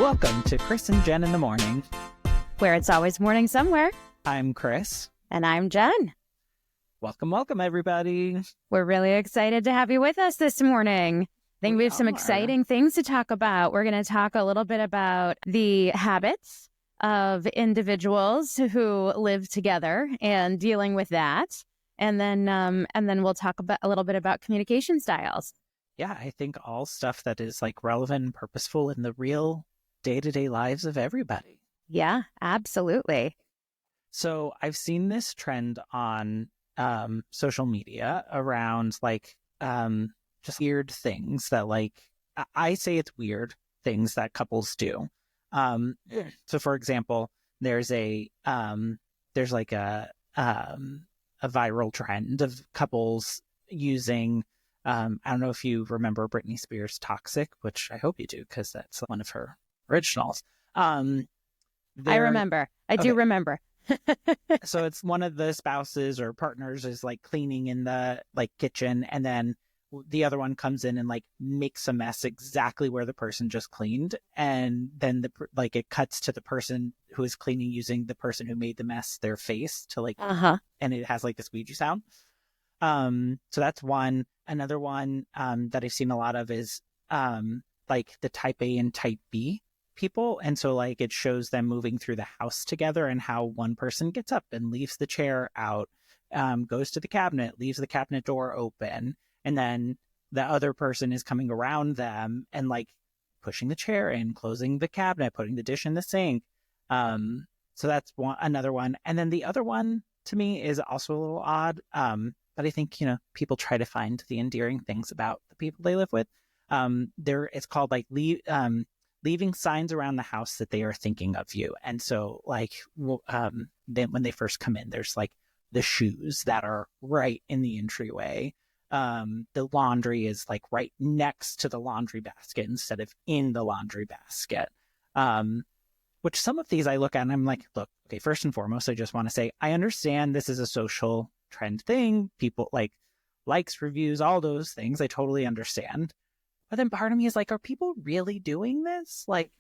Welcome to Chris and Jen in the Morning, where it's always morning somewhere. I'm Chris. And I'm Jen. Welcome, everybody. We're really excited to have you with us this morning. I think we have some exciting things to talk about. We're going to talk a little bit about the habits of individuals who live together and dealing with that. And then we'll talk about a little bit about communication styles. Yeah, I think all stuff that is like relevant and purposeful in the real day-to-day lives of everybody. Yeah, absolutely. So I've seen this trend on social media around like just weird things that like I say it's weird things that couples do. So for example, there's like a viral trend of couples using I don't know if you remember Britney Spears' Toxic, which I hope you do because that's one of her originals. I remember. I do remember. So it's one of the spouses or partners is like cleaning in the like kitchen, and then the other one comes in and like makes a mess exactly where the person just cleaned, and then it cuts to the person who is cleaning using the person who made the mess their face to like and it has like this Ouija sound. So that's one. Another one that I've seen a lot of is like the type A and type B people, and so like it shows them moving through the house together and how one person gets up and leaves the chair out, goes to the cabinet, leaves the cabinet door open, and then the other person is coming around them and like pushing the chair in, closing the cabinet, putting the dish in the sink. So that's another one. And then the other one to me is also a little odd, but I think, you know, people try to find the endearing things about the people they live with. It's called like leaving signs around the house that they are thinking of you. And so like then when they first come in, there's like the shoes that are right in the entryway. The laundry is like right next to the laundry basket instead of in the laundry basket. Which some of these I look at and I'm like, look, okay, first and foremost, I just want to say, I understand this is a social trend thing. People like likes, reviews, all those things. I totally understand. But then part of me is like, are people really doing this? Like,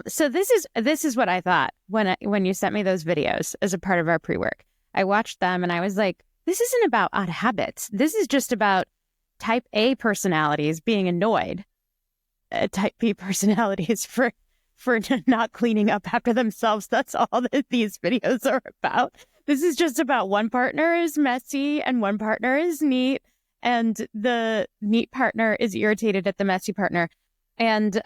so this is what I thought when you sent me those videos as a part of our pre-work. I watched them and I was like, this isn't about odd habits. This is just about type A personalities being annoyed at type B personalities for not cleaning up after themselves. That's all that these videos are about. This is just about one partner is messy and one partner is neat. And the neat partner is irritated at the messy partner. And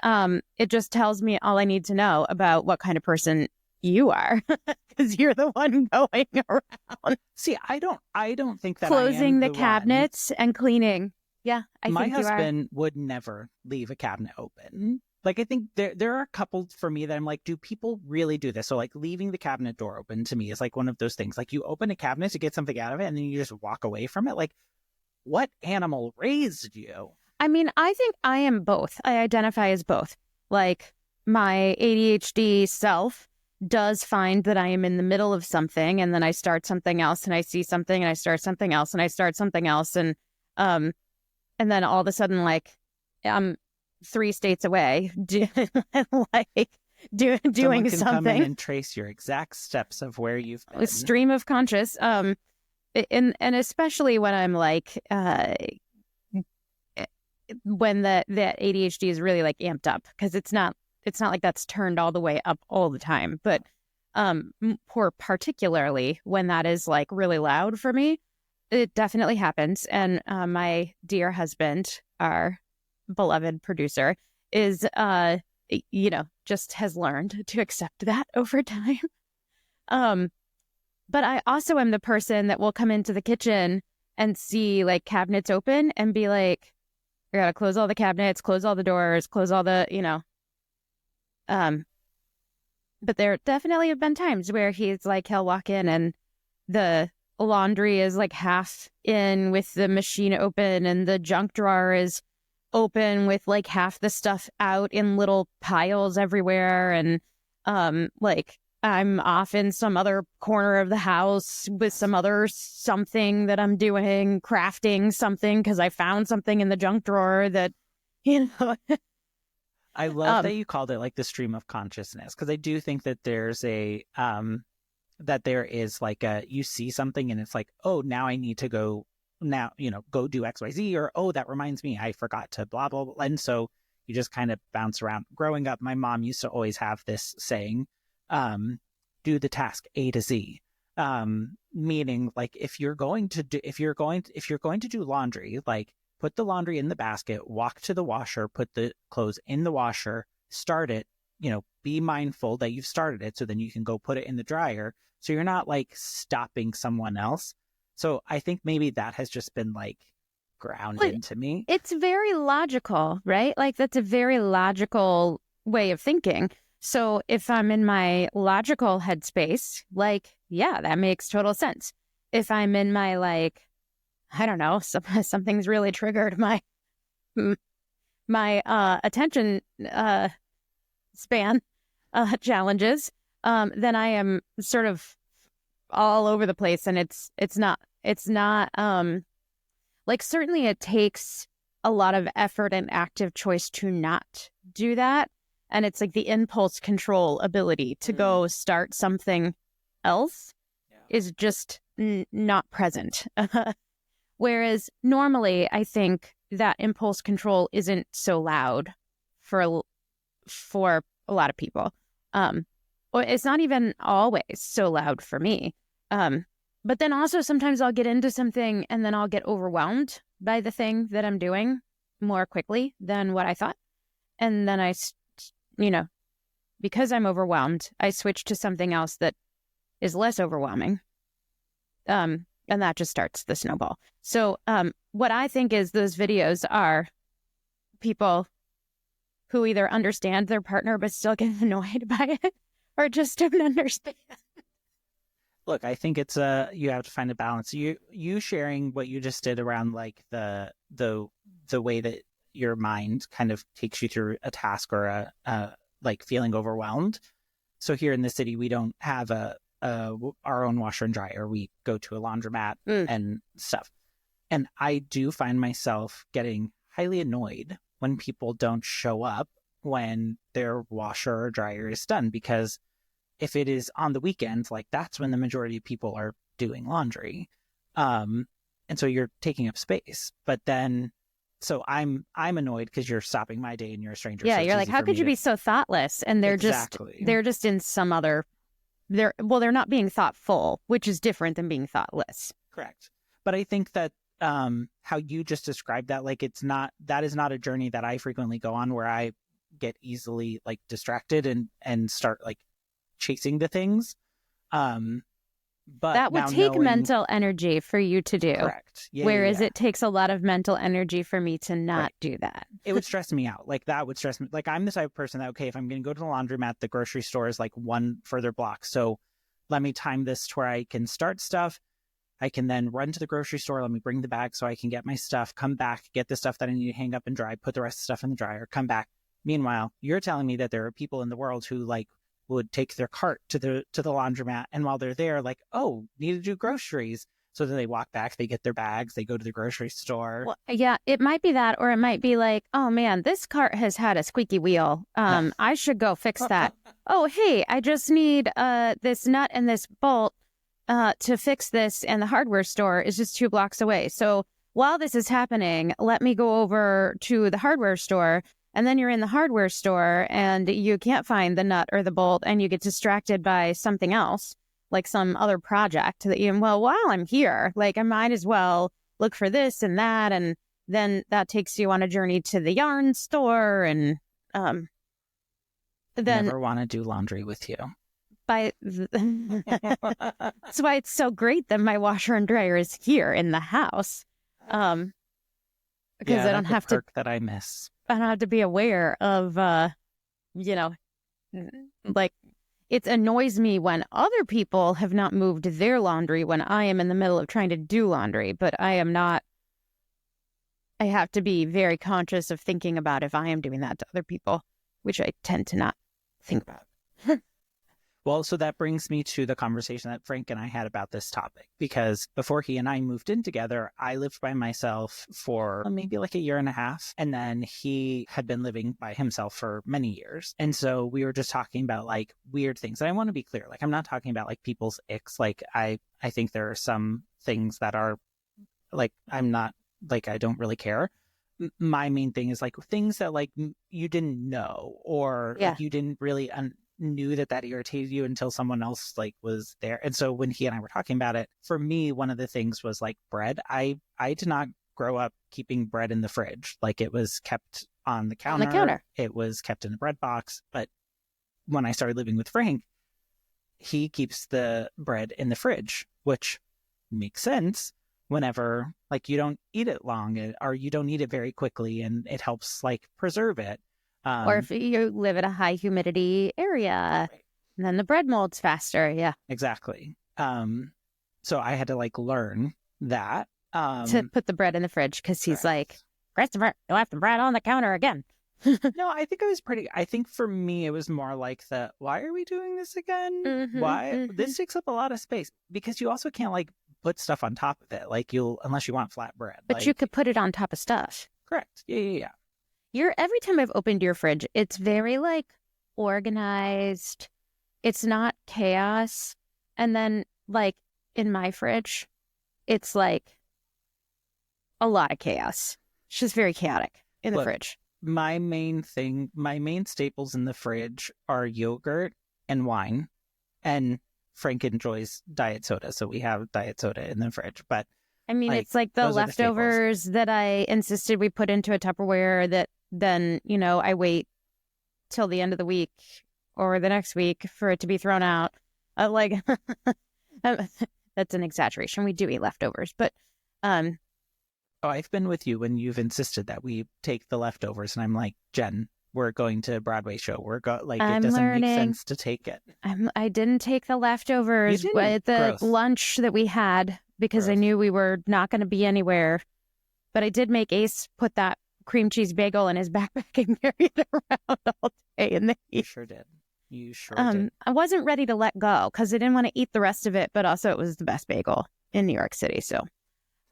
it just tells me all I need to know about what kind of person you are, because you're the one going around. See, I don't think that closing I am the cabinets and cleaning. Yeah, I my think husband would never leave a cabinet open. Like, I think there are a couple for me that I'm like, do people really do this? So like leaving the cabinet door open to me is like one of those things. Like you open a cabinet to get something out of it and then you just walk away from it. Like, what animal raised you? I mean, I think I am both. I identify as both. Like my ADHD self does find that I am in the middle of something and then I start something else and I see something and I start something else and I start something else. And then all of a sudden, like I'm 3 states away doing Someone can something. Come in and trace your exact steps of where you've been. A stream of conscious. And especially when I'm like, when the ADHD is really like amped up, because it's not like that's turned all the way up all the time, but particularly when that is like really loud for me, it definitely happens. And my dear husband, our beloved producer, is just has learned to accept that over time. But I also am the person that will come into the kitchen and see like cabinets open and be like, I gotta close all the cabinets, close all the doors, close all the, but there definitely have been times where he's like, he'll walk in and the laundry is like half in with the machine open and the junk drawer is open with like half the stuff out in little piles everywhere. And like I'm off in some other corner of the house with some other something that I'm doing, crafting something because I found something in the junk drawer that, I love that you called it like the stream of consciousness, because I do think that there's that there is like you see something and it's like, oh, now I need to go now, go do XYZ, or, oh, that reminds me, I forgot to blah, blah, blah. And so you just kind of bounce around. Growing up, my mom used to always have this saying, do the task A to Z. Meaning like if you're going to do laundry, like put the laundry in the basket, walk to the washer, put the clothes in the washer, start it, be mindful that you've started it, so then you can go put it in the dryer. So you're not like stopping someone else. So I think maybe that has just been like ground into me. It's very logical, right? Like that's a very logical way of thinking. So if I'm in my logical headspace, like, yeah, that makes total sense. If I'm in my like, I don't know, something's really triggered my attention span challenges, then I am sort of all over the place, and it's not like, certainly it takes a lot of effort and active choice to not do that. And it's like the impulse control ability to go start something else is just not present. Whereas normally I think that impulse control isn't so loud for a lot of people. Or it's not even always so loud for me. But then also sometimes I'll get into something and then I'll get overwhelmed by the thing that I'm doing more quickly than what I thought. And then because I'm overwhelmed, I switch to something else that is less overwhelming. And that just starts the snowball. So what I think is those videos are people who either understand their partner but still get annoyed by it, or just don't understand. Look, I think it's you have to find a balance. You sharing what you just did around like the way that your mind kind of takes you through a task or a like feeling overwhelmed. So here in the city, we don't have our own washer and dryer. We go to a laundromat and stuff. And I do find myself getting highly annoyed when people don't show up when their washer or dryer is done, because if it is on the weekends, like that's when the majority of people are doing laundry. And so you're taking up space. But then, so I'm annoyed because you're stopping my day and you're a stranger. Yeah, so you're like, how could you be so thoughtless? And they're just in some other, they're not being thoughtful, which is different than being thoughtless. Correct. But I think that how you just described that, like that is not a journey that I frequently go on, where I get easily like distracted and start like chasing the things. But that would take mental energy for you to do. Correct. Yeah, whereas it takes a lot of mental energy for me to not do that. It would stress me out. Like that would stress me. Like I'm the type of person that, okay, if I'm going to go to the laundromat, the grocery store is like one further block. So let me time this to where I can start stuff. I can then run to the grocery store. Let me bring the bag so I can get my stuff, come back, get the stuff that I need to hang up and dry, put the rest of the stuff in the dryer, come back. Meanwhile, you're telling me that there are people in the world who like would take their cart to the laundromat, and while they're there, like, oh, need to do groceries. So then they walk back, they get their bags, they go to the grocery store. Well, yeah, it might be that, or it might be like, oh man, this cart has had a squeaky wheel. I should go fix that. Oh, hey, I just need this nut and this bolt to fix this, and the hardware store is just 2 blocks away. So while this is happening, let me go over to the hardware store. And then you're in the hardware store and you can't find the nut or the bolt, and you get distracted by something else, like some other project that while I'm here, like I might as well look for this and that. And then that takes you on a journey to the yarn store. And then never want to do laundry with you. That's why it's so great that my washer and dryer is here in the house. Because I don't have to that I miss. I don't have to be aware of, like, it annoys me when other people have not moved their laundry when I am in the middle of trying to do laundry, but I am not. I have to be very conscious of thinking about if I am doing that to other people, which I tend to not think about. Well, so that brings me to the conversation that Frank and I had about this topic, because before he and I moved in together, I lived by myself for maybe like a year and a half. And then he had been living by himself for many years. And so we were just talking about like weird things. And I want to be clear, like, I'm not talking about like people's icks. Like, I think there are some things that are like, I'm not like, I don't really care. My main thing is like things that like you didn't know, or like you didn't really knew that irritated you until someone else like was there. And so when he and I were talking about it, for me, one of the things was like bread. I did not grow up keeping bread in the fridge. Like, it was kept on the counter. It was kept in a bread box. But when I started living with Frank, he keeps the bread in the fridge, which makes sense whenever like you don't eat it long, or you don't eat it very quickly, and it helps like preserve it. Or if you live in a high humidity area, right, then the bread molds faster. Yeah, exactly. So I had to like learn that to put the bread in the fridge, because he's like, Christopher, you'll have the bread on the counter again. No, I think for me, it was more like why are we doing this again? Why? This takes up a lot of space, because you also can't like put stuff on top of it. Like, unless you want flat bread. But like, you could put it on top of stuff. Correct. Yeah. Every time I've opened your fridge, it's very like organized. It's not chaos. And then like in my fridge, it's like a lot of chaos. It's just very chaotic in the fridge. My main staples in the fridge are yogurt and wine. And Frank enjoys diet soda, so we have diet soda in the fridge. But I mean, it's like the leftovers that I insisted we put into a Tupperware that then, I wait till the end of the week or the next week for it to be thrown out. That's an exaggeration. We do eat leftovers, but I've been with you when you've insisted that we take the leftovers, and I'm like, Jen, we're going to a Broadway show. It doesn't make sense to take it. I didn't take the leftovers at the lunch that we had, because I knew we were not going to be anywhere. But I did make Ace put that cream cheese bagel in his backpack and carry it around all day in the heat. You sure did. I wasn't ready to let go because I didn't want to eat the rest of it, but also it was the best bagel in New York City. So,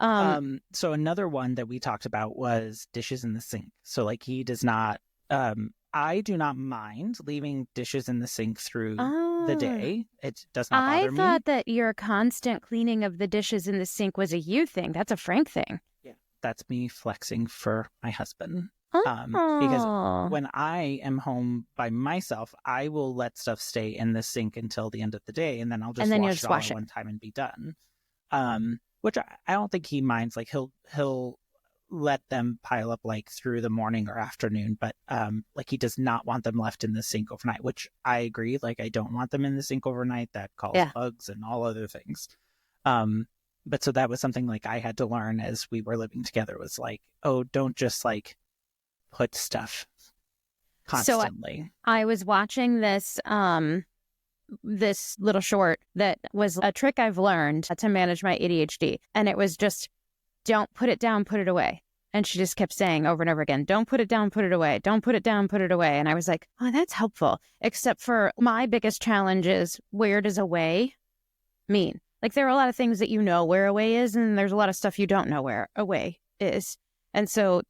so another one that we talked about was dishes in the sink. So like, he does not, I do not mind leaving dishes in the sink through the day. It does not bother me. I thought that your constant cleaning of the dishes in the sink was a you thing. That's a Frank thing. Yeah, that's me flexing for my husband. Because when I am home by myself, I will let stuff stay in the sink until the end of the day, and then I'll just wash it all at one time and be done. Which I don't think he minds. Like, he'll let them pile up like through the morning or afternoon, but like, he does not want them left in the sink overnight, which I agree. Like, I don't want them in the sink overnight. That causes bugs and all other things. But so that was something like I had to learn as we were living together, was like, oh, don't just like put stuff constantly. So I was watching this this little short that was a trick I've learned to manage my ADHD, and it was just, don't put it down, put it away. And she just kept saying over and over again, don't put it down, put it away. Don't put it down, put it away. And I was like, oh, that's helpful. Except for my biggest challenge is, where does away mean? Like, there are a lot of things that you know where away is, and there's a lot of stuff you don't know where away is. And so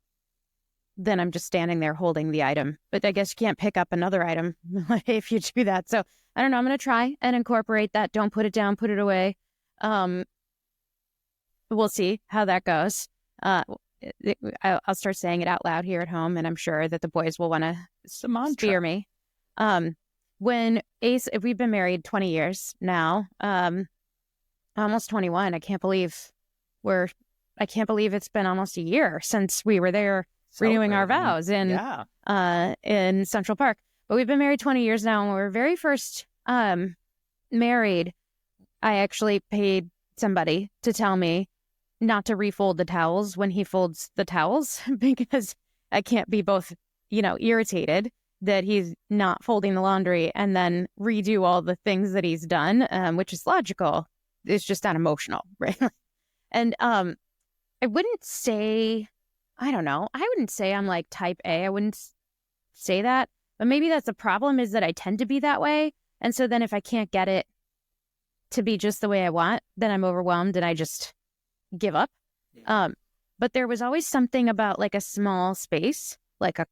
then I'm just standing there holding the item. But I guess you can't pick up another item if you do that. So I don't know. I'm going to try and incorporate that. Don't put it down, put it away. We'll see how that goes. I'll start saying it out loud here at home, and I'm sure that the boys will want to spear me. When Ace, we've been married 20 years now, almost 21. I can't believe it's been almost a year since we were there renewing our vows in Central Park. But we've been married 20 years now, and when we were very first married, I actually paid somebody to tell me not to refold the towels when he folds the towels, because I can't be both, irritated that he's not folding the laundry and then redo all the things that he's done, which is logical. It's just not emotional, right? And I wouldn't say, I wouldn't say I'm like type A. I wouldn't say that. But maybe that's the problem, is that I tend to be that way. And so then if I can't get it to be just the way I want, then I'm overwhelmed and I just give up. Yeah. But there was always something about like a small space, like a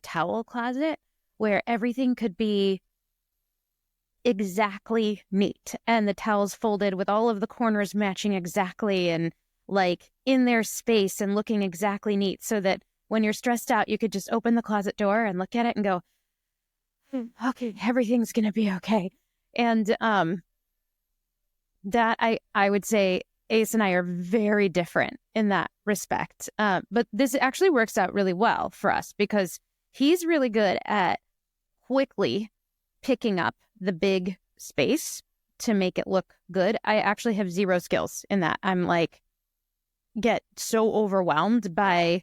towel closet, where everything could be exactly neat and the towels folded with all of the corners matching exactly and like in their space and looking exactly neat, so that when you're stressed out, you could just open the closet door and look at it and go, okay, everything's going to be okay. And that I would say Ace and I are very different in that respect. But this actually works out really well for us because he's really good at quickly picking up the big space to make it look good. I actually have zero skills in that. I'm like, get so overwhelmed by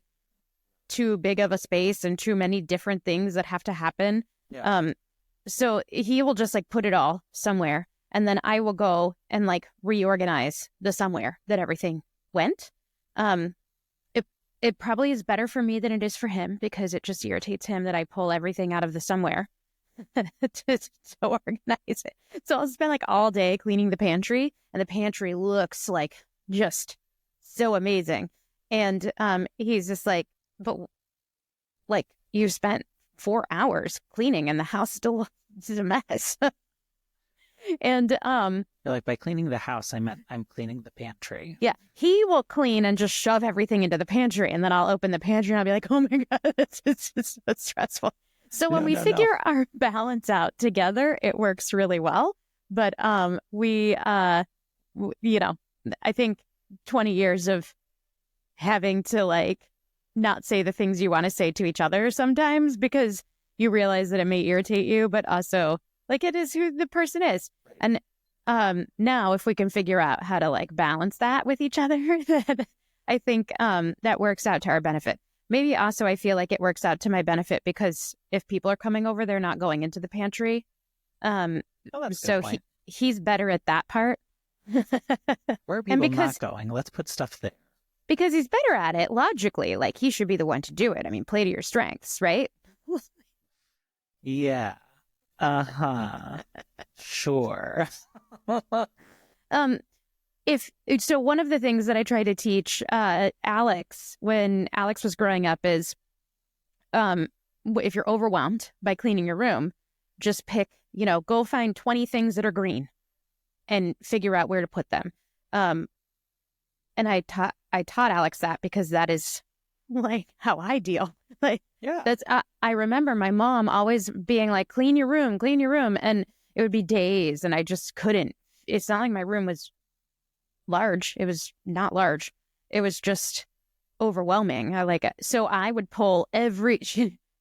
too big of a space and too many different things that have to happen. Yeah. So he will just like put it all somewhere, and then I will go and like reorganize the somewhere that everything went. It probably is better for me than it is for him because it just irritates him that I pull everything out of the somewhere to organize it. So I'll spend like all day cleaning the pantry, and the pantry looks like just so amazing. And he's just like, but like you spent 4 hours cleaning and the house still is a mess. And You're like, by cleaning the house, I meant I'm cleaning the pantry. yeah, he will clean and just shove everything into the pantry, and then I'll open the pantry and I'll be like, oh my God, it's so stressful. So when we figure our balance out together, it works really well. But we you know, I think 20 years of having to like not say the things you want to say to each other sometimes because you realize that it may irritate you, but also like it is who the person is. Right. And now if we can figure out how to like balance that with each other, then I think that works out to our benefit. Maybe also I feel like it works out to my benefit because if people are coming over, they're not going into the pantry. So he's better at that part. Where are people not going? Let's put stuff there. Because he's better at it logically. Like he should be the one to do it. I mean, play to your strengths, right? Yeah. Sure. So one of the things that I try to teach Alex when Alex was growing up is if you're overwhelmed by cleaning your room, just pick, go find 20 things that are green and figure out where to put them. And I taught Alex that because that is like how I deal. Like, yeah, that's I remember my mom always being like, clean your room. And it would be days and I just couldn't. It's not like my room was large. It was not large. It was just overwhelming. So I would pull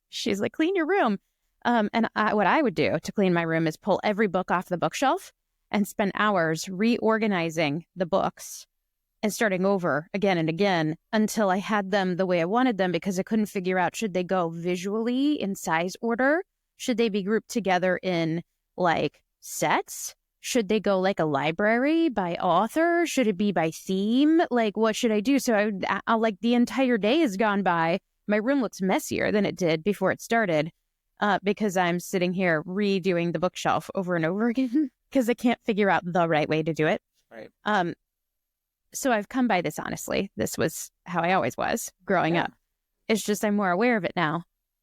she's like, clean your room. And what I would do to clean my room is pull every book off the bookshelf and spend hours reorganizing the books and starting over again and again until I had them the way I wanted them, because I couldn't figure out, should they go visually in size order? Should they be grouped together in like sets? Should they go like a library by author? Should it be by theme? Like, what should I do? So I like the entire day has gone by. My room looks messier than it did before it started because I'm sitting here redoing the bookshelf over and over again because I can't figure out the right way to do it. Right. So I've come by this honestly. This was how I always was growing up. It's just I'm more aware of it now.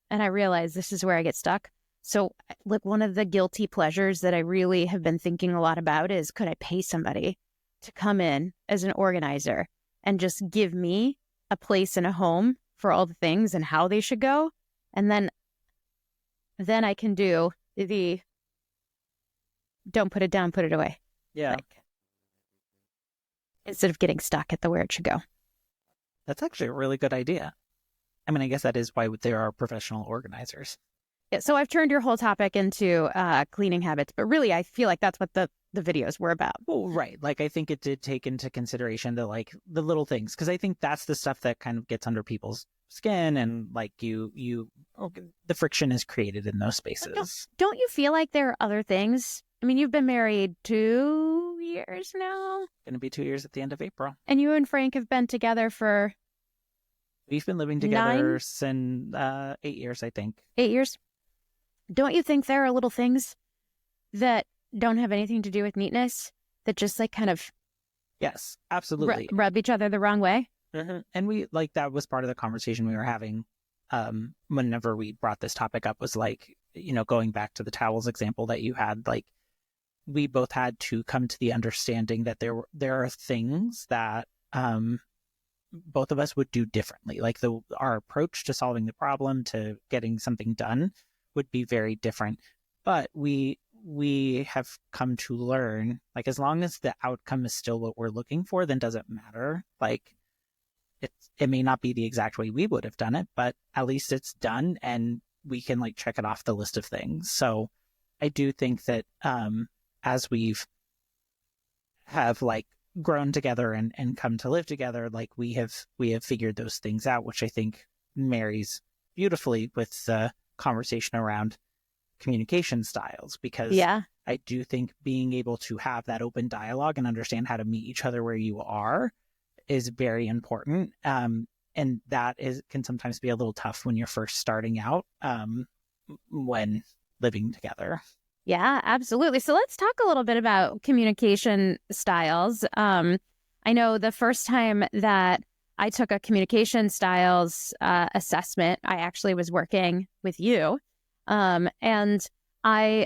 And I realize this is where I get stuck. So like one of the guilty pleasures that I really have been thinking a lot about is, could I pay somebody to come in as an organizer and just give me a place and a home for all the things and how they should go? And then I can do the don't put it down, put it away. Yeah. Instead of getting stuck at the where it should go. That's actually a really good idea. I mean, I guess that is why there are professional organizers. Yeah, so I've turned your whole topic into cleaning habits, but really I feel like that's what the videos were about. Well, right. Like, I think it did take into consideration the little things, because I think that's the stuff that kind of gets under people's skin, and like the friction is created in those spaces. Don't you feel like there are other things? I mean, you've been married 2 years now. Going to be 2 years at the end of April. And you and Frank have been together for... We've been living together since 8 years, I think. 8 years? Don't you think there are little things that don't have anything to do with neatness, that just like kind of Yes, absolutely. rub each other the wrong way. Mm-hmm. And we like that was part of the conversation we were having whenever we brought this topic up, was like, going back to the towels example that you had, like we both had to come to the understanding that there are things that both of us would do differently. Like our approach to solving the problem, to getting something done, would be very different. But we have come to learn, like, as long as the outcome is still what we're looking for, then doesn't matter. Like, it may not be the exact way we would have done it, but at least it's done and we can like check it off the list of things. So I do think that as have like grown together and come to live together, like we have figured those things out, which I think marries beautifully with the conversation around communication styles, because I do think being able to have that open dialogue and understand how to meet each other where you are is very important. And that can sometimes be a little tough when you're first starting out, when living together. Yeah, absolutely. So let's talk a little bit about communication styles. I know the first time that I took a communication styles assessment, I actually was working with you. And I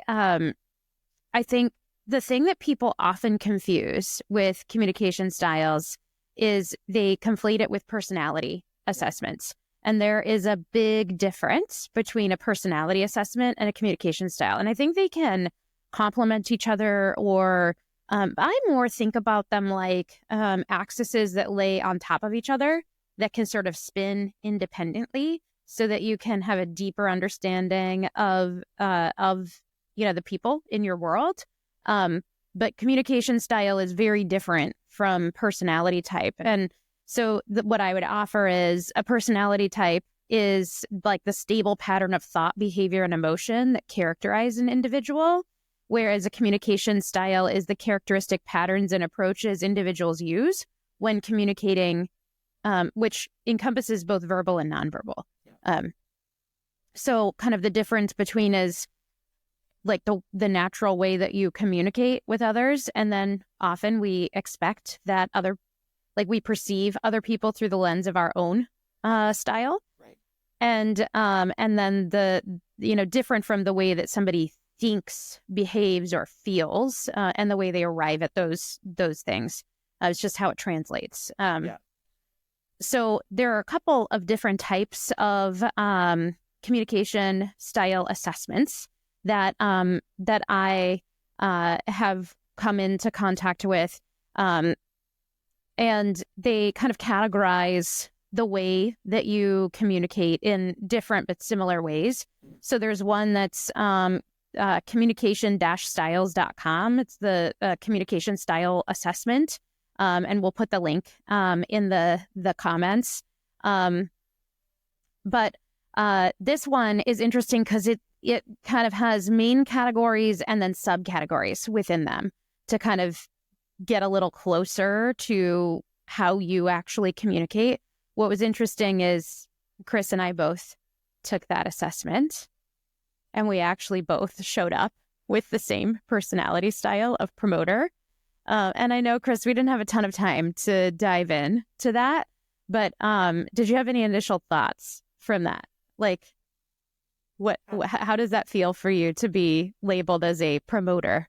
think the thing that people often confuse with communication styles is they conflate it with personality assessments. And there is a big difference between a personality assessment and a communication style. And I think they can complement each other, or I more think about them like axes that lay on top of each other that can sort of spin independently, so that you can have a deeper understanding of the people in your world. But communication style is very different from personality type. And so what I would offer is a personality type is like the stable pattern of thought, behavior, and emotion that characterize an individual, whereas a communication style is the characteristic patterns and approaches individuals use when communicating, which encompasses both verbal and nonverbal. So kind of the difference between is like the natural way that you communicate with others. And then often we expect that we perceive other people through the lens of our own style. Right. And then different from the way that somebody thinks, behaves, or feels, and the way they arrive at those things. It's just how it translates. So there are a couple of different types of communication style assessments that I have come into contact with, and they kind of categorize the way that you communicate in different but similar ways. So there's one that's communication-styles.com. It's the communication style assessment, and we'll put the link in the comments. But this one is interesting because it kind of has main categories and then subcategories within them to kind of get a little closer to how you actually communicate. What was interesting is Chris and I both took that assessment, and we actually both showed up with the same personality style of promoter. And I know, Chris, we didn't have a ton of time to dive in to that, but did you have any initial thoughts from that? Like, how does that feel for you to be labeled as a promoter?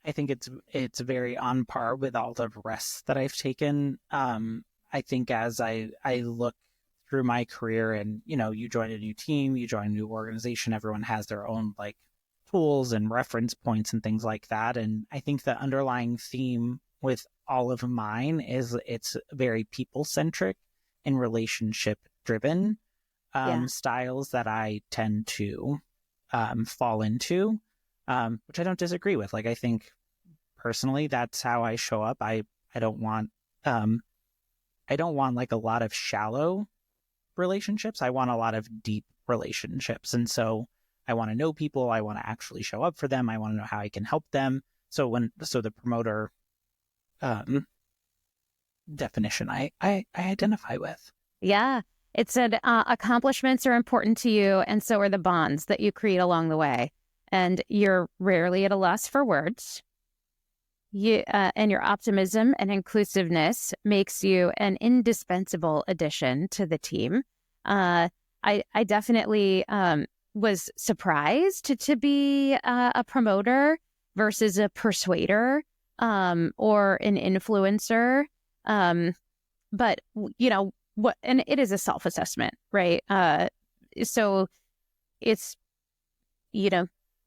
I think it's very on par with all the rest that I've taken. I think as I look through my career, and you join a new team, you join a new organization, everyone has their own like tools and reference points and things like that. And I think the underlying theme with all of mine is it's very people centric and relationship driven. Styles that I tend to fall into, which I don't disagree with. Like, I think personally that's how I show up. I don't want like a lot of shallow relationships. I want a lot of deep relationships. And so I want to know people. I want to actually show up for them. I want to know how I can help them. So the promoter definition I identify with. Yeah. It said accomplishments are important to you, and so are the bonds that you create along the way. and you're rarely at a loss for words. And your optimism and inclusiveness makes you an indispensable addition to the team. I definitely was surprised to be a promoter versus a persuader or an influencer. But, and it is a self-assessment, right? So it's,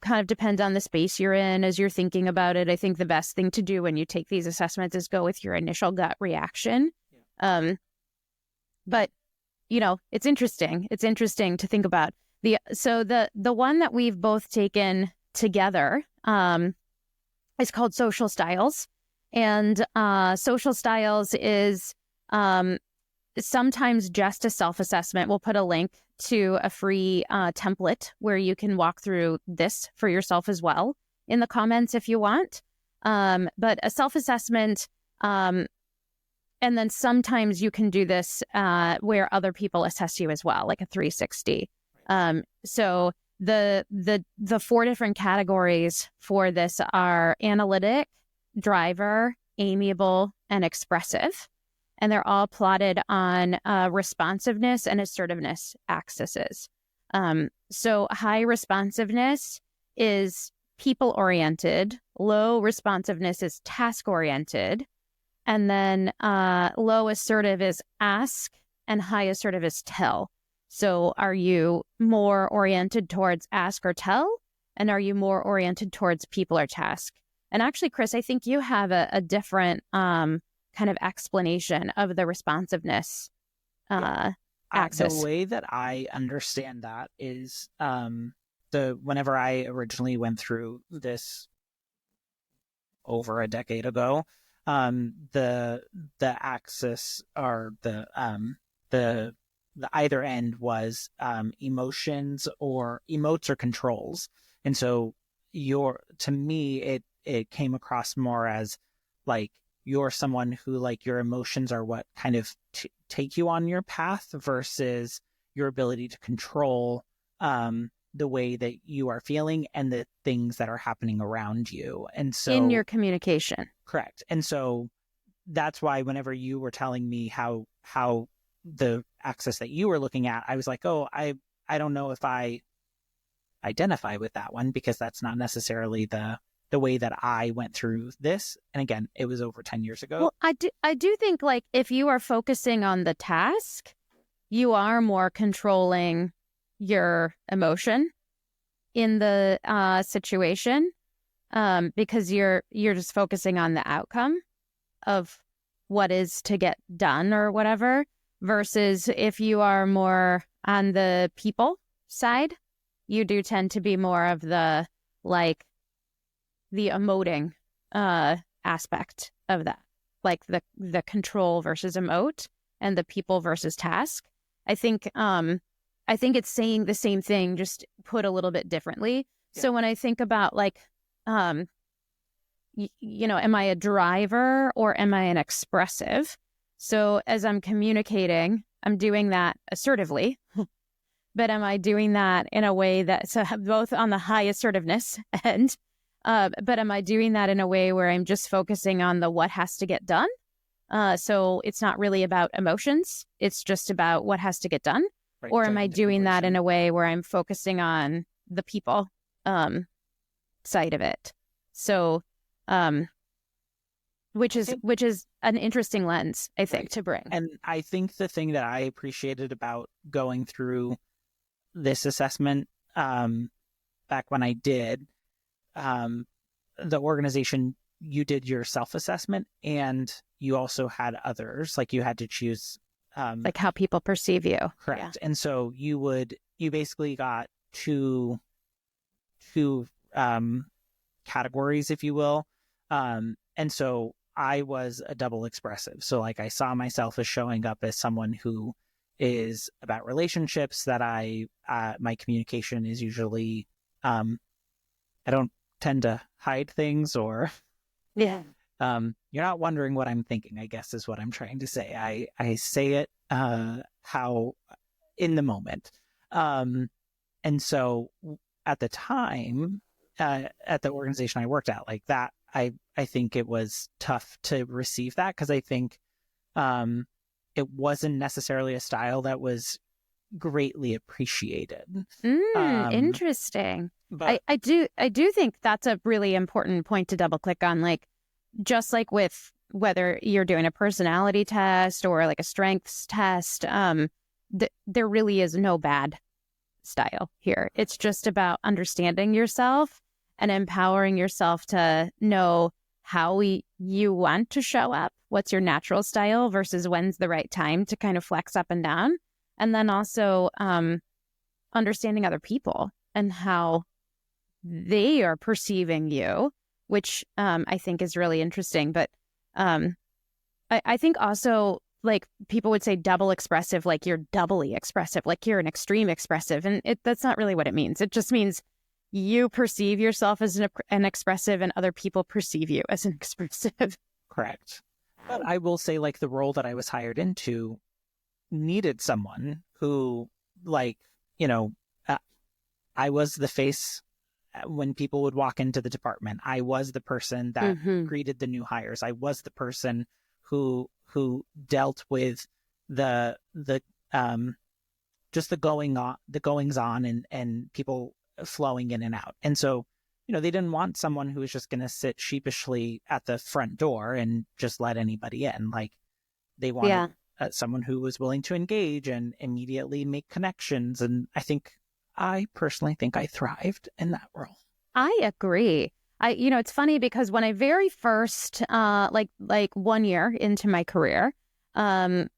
kind of depends on the space you're in as you're thinking about it. I think the best thing to do when you take these assessments is go with your initial gut reaction. Yeah. But, it's interesting. It's interesting to think about. The one that we've both taken together is called Social Styles. And Social Styles is sometimes just a self-assessment. We'll put a link to a free template where you can walk through this for yourself as well in the comments if you want. But a self-assessment, and then sometimes you can do this where other people assess you as well, like a 360. So the 4 different categories for this are analytic, driver, amiable, and expressive. And they're all plotted on responsiveness and assertiveness axes. So high responsiveness is people-oriented. Low responsiveness is task-oriented. And then low assertive is ask, and high assertive is tell. So are you more oriented towards ask or tell? And are you more oriented towards people or task? And actually, Chris, I think you have a different kind of explanation of the responsiveness axis. The way that I understand that is whenever I originally went through this over a decade ago, the axis or the either end was emotions or emotes or controls. And so to me it came across more as like you're someone who like your emotions are what kind of take you on your path versus your ability to control the way that you are feeling and the things that are happening around you. And so in your communication. Correct. And so that's why whenever you were telling me how the axis that you were looking at, I was like, oh, I don't know if I identify with that one because that's not necessarily the way that I went through this. And again, it was over 10 years ago. Well, I do think like if you are focusing on the task, you are more controlling your emotion in the situation because you're just focusing on the outcome of what is to get done or whatever, versus if you are more on the people side, you do tend to be more of the like the emoting aspect of that, like the control versus emote and the people versus task. I think it's saying the same thing, just put a little bit differently. Yeah. So when I think about like, am I a driver or am I an expressive? So as I'm communicating, I'm doing that assertively, but am I doing that in a way that's both on the high assertiveness end? But am I doing that in a way where I'm just focusing on the what has to get done? So it's not really about emotions. It's just about what has to get done. Right, or am I doing that in a way where I'm focusing on the people side of it? So, which is an interesting lens, I think, to bring. And I think the thing that I appreciated about going through this assessment back when I did, the organization, you did your self-assessment and you also had others, like you had to choose like how people perceive you. Correct. Yeah. And so you basically got two categories, if you will. And so I was a double expressive. So like I saw myself as showing up as someone who is about relationships, that my communication is usually, I don't tend to hide things or, yeah. You're not wondering what I'm thinking, I guess is what I'm trying to say. I say it, how in the moment. And so at the time, at the organization I worked at, like that, I think it was tough to receive that because I think it wasn't necessarily a style that was greatly appreciated. Interesting. But I do think that's a really important point to double click on. Like, just like with whether you're doing a personality test or like a strengths test, there really is no bad style here. It's just about understanding yourself and empowering yourself to know how you want to show up, what's your natural style versus when's the right time to kind of flex up and down. And then also understanding other people and how they are perceiving you, which I think is really interesting. But I think also, like, people would say double expressive, like you're doubly expressive, like you're an extreme expressive. And that's not really what it means. It just means you perceive yourself as an expressive and other people perceive you as an expressive. correct. But I will say, like, the role that I was hired into needed someone who, like, I was the face when people would walk into the department. I was the person that greeted the new hires. I was the person who dealt with the just the goings on and people flowing in and out. And so, they didn't want someone who was just going to sit sheepishly at the front door and just let anybody in. Like, they wanted someone who was willing to engage and immediately make connections. And I personally think I thrived in that role. I agree. It's funny because when I very first, like 1 year into my career, I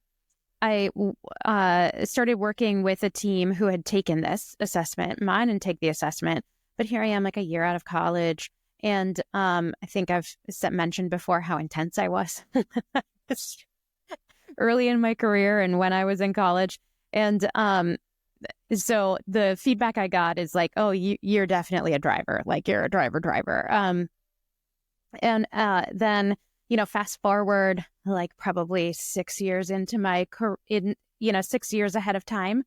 started working with a team who had taken this assessment. Mine didn't take the assessment, but here I am, like a year out of college. And I think I've mentioned before how intense I was early in my career and when I was in college. And so the feedback I got is like, oh, you're definitely a driver. Like, you're a driver. And then, fast forward like probably 6 years into my career, 6 years ahead of time.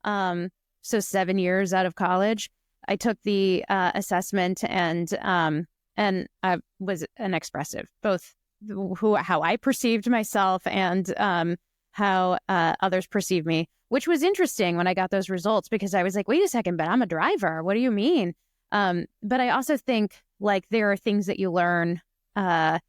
So 7 years out of college, I took the assessment and I was an expressive, both how I perceived myself and how others perceive me, which was interesting when I got those results because I was like, wait a second, but I'm a driver. What do you mean? But I also think, like, there are things that you learn, and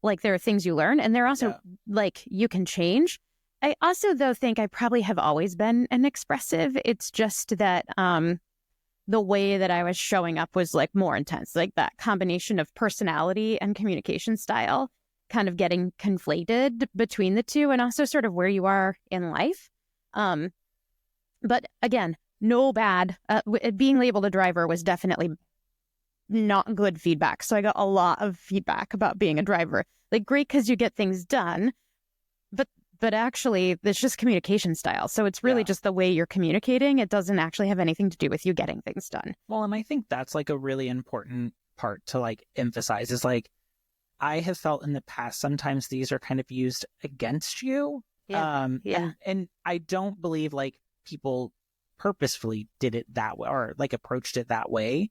there are also like you can change. I also, though, think I probably have always been an expressive. It's just that the way that I was showing up was like more intense, like that combination of personality and communication style kind of getting conflated between the two, and also sort of where you are in life. But again, no bad. Being labeled a driver was definitely not good feedback. So I got a lot of feedback about being a driver. Like, great because you get things done, but actually it's just communication style. So it's really just the way you're communicating. It doesn't actually have anything to do with you getting things done. Well, and I think that's like a really important part to like emphasize is like, I have felt in the past, sometimes these are kind of used against you. And I don't believe like people purposefully did it that way or like approached it that way.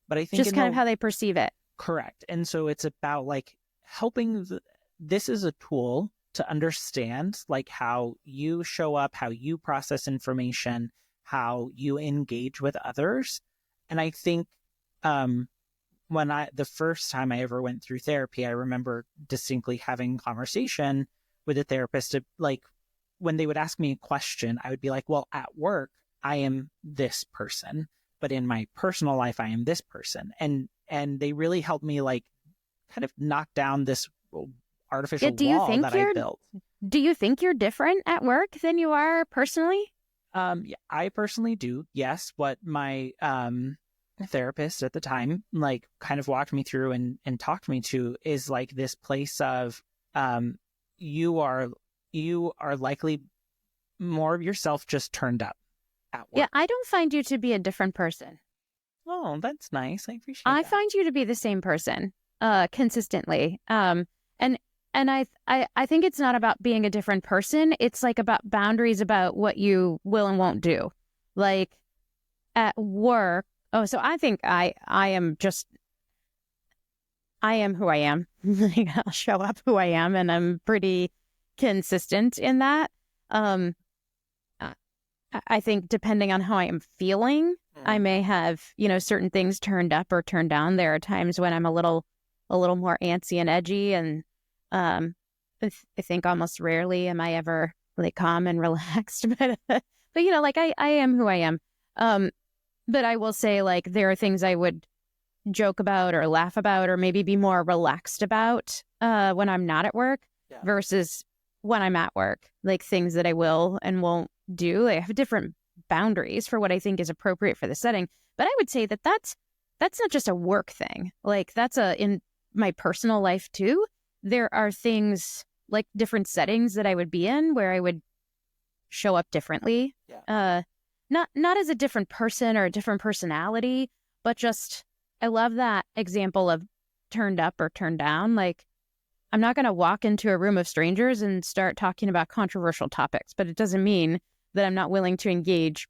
But I think just kind of how they perceive it. Correct. And so it's about like helping. This is a tool to understand like how you show up, how you process information, how you engage with others. And I think the first time I ever went through therapy, I remember distinctly having a conversation with a therapist to, like, when they would ask me a question, I would be like, well, at work, I am this person, but in my personal life, I am this person. And they really helped me like kind of knock down this artificial wall that I built. Do you think you're different at work than you are personally? I personally do, yes. What my therapist at the time like kind of walked me through and talked me to is like this place of you are likely more of yourself just turned up at work. Yeah, I don't find you to be a different person. Oh, that's nice. I appreciate I that. find you to be the same person consistently. And I think it's not about being a different person. It's like about boundaries about what you will and won't do. Like, at work, Oh, so I think I am just, I am who I am. Like, I'll show up who I am, and I'm pretty consistent in that. Um, I I think depending on how I am feeling, I may have, certain things turned up or turned down. There are times when I'm a little more antsy and edgy, and I think almost rarely am I ever like calm and relaxed. But like I am who I am. Um, but I will say, like, there are things I would joke about or laugh about or maybe be more relaxed about when I'm not at work versus when I'm at work. Like, things that I will and won't do. I have different boundaries for what I think is appropriate for the setting. But I would say that that's not just a work thing. Like, that's in my personal life too. There are things like different settings that I would be in where I would show up differently. Not as a different person or a different personality, but just, I love that example of turned up or turned down. Like, I'm not going to walk into a room of strangers and start talking about controversial topics, but it doesn't mean that I'm not willing to engage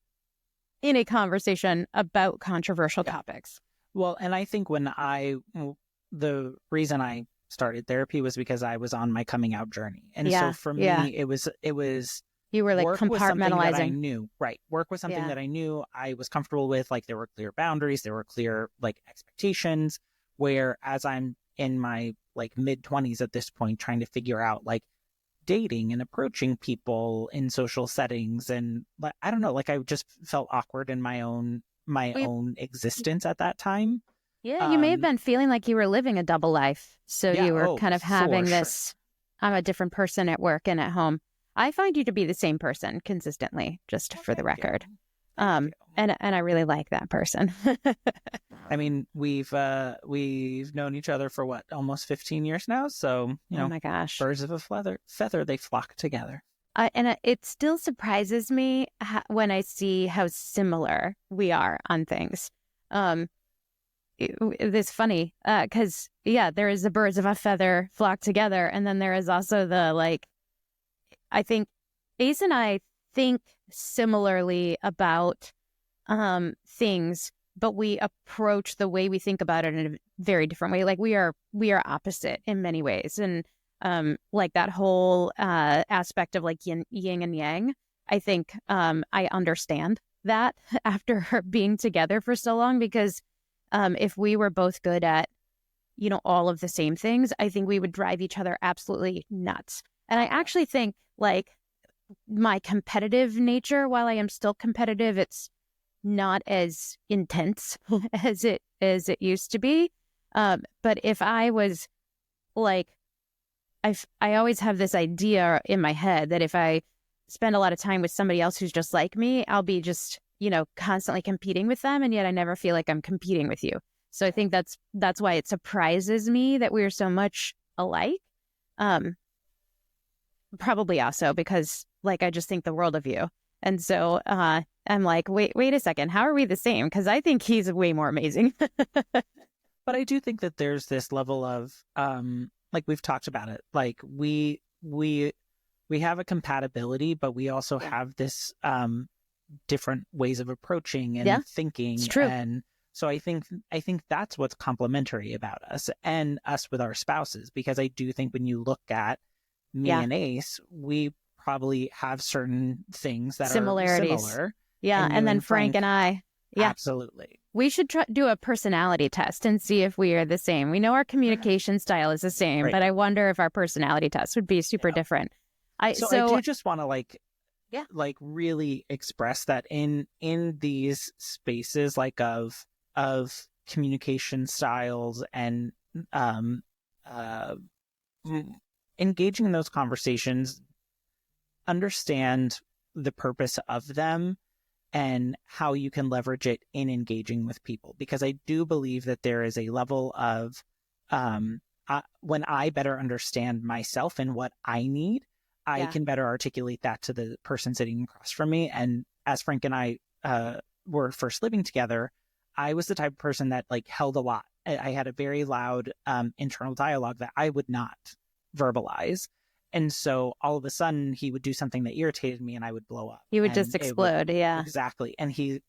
in a conversation about controversial topics. Well, and I think the reason I started therapy was because I was on my coming out journey. And so for me, it was you were like compartmentalizing. That I knew, right? Work was something that I knew I was comfortable with. Like, there were clear boundaries, there were clear like expectations. Whereas I'm in my like mid-20s at this point, trying to figure out like dating and approaching people in social settings, and like, I don't know, like I just felt awkward in my own existence at that time. Yeah, you may have been feeling like you were living a double life. So you were kind of having this, I'm a different person at work and at home. I find you to be the same person consistently, just for the record. And I really like that person. I mean, we've known each other for what, almost 15 years now. So, oh my gosh, birds of a feather, they flock together. And it still surprises me when I see how similar we are on things. It's funny because there is the birds of a feather flock together, and then there is also the like. I think Ace and I think similarly about things, but we approach the way we think about it in a very different way. Like, we are opposite in many ways, and like that whole aspect of like yin and yang. I think I understand that after being together for so long, because if we were both good at all of the same things, I think we would drive each other absolutely nuts. And I actually think, like, my competitive nature, while I am still competitive, it's not as intense as it used to be. But if I was like, I always have this idea in my head that if I spend a lot of time with somebody else who's just like me, I'll be just, constantly competing with them. And yet I never feel like I'm competing with you. So I think that's why it surprises me that we are so much alike. Probably also because, like, I just think the world of you. And so I'm like, wait a second. How are we the same? Because I think he's way more amazing. But I do think that there's this level of, like we've talked about it, like we have a compatibility, but we also have this different ways of approaching and thinking. It's true. And so I think that's what's complementary about us and us with our spouses, because I do think when you look at me and Ace, we probably have certain things that similarities. Are similar. Yeah, and then Frank and I. Yeah, absolutely. We should do a personality test and see if we are the same. We know our communication style is the same, but I wonder if our personality test would be super different. I do just want to like really express that in these spaces, like of communication styles and engaging in those conversations, understand the purpose of them and how you can leverage it in engaging with people. Because I do believe that there is a level of when I better understand myself and what I need, I can better articulate that to the person sitting across from me. And as Frank and I were first living together, I was the type of person that like held a lot. I had a very loud internal dialogue that I would not verbalize. And so all of a sudden he would do something that irritated me and I would blow up. You would just explode. Yeah, exactly. And he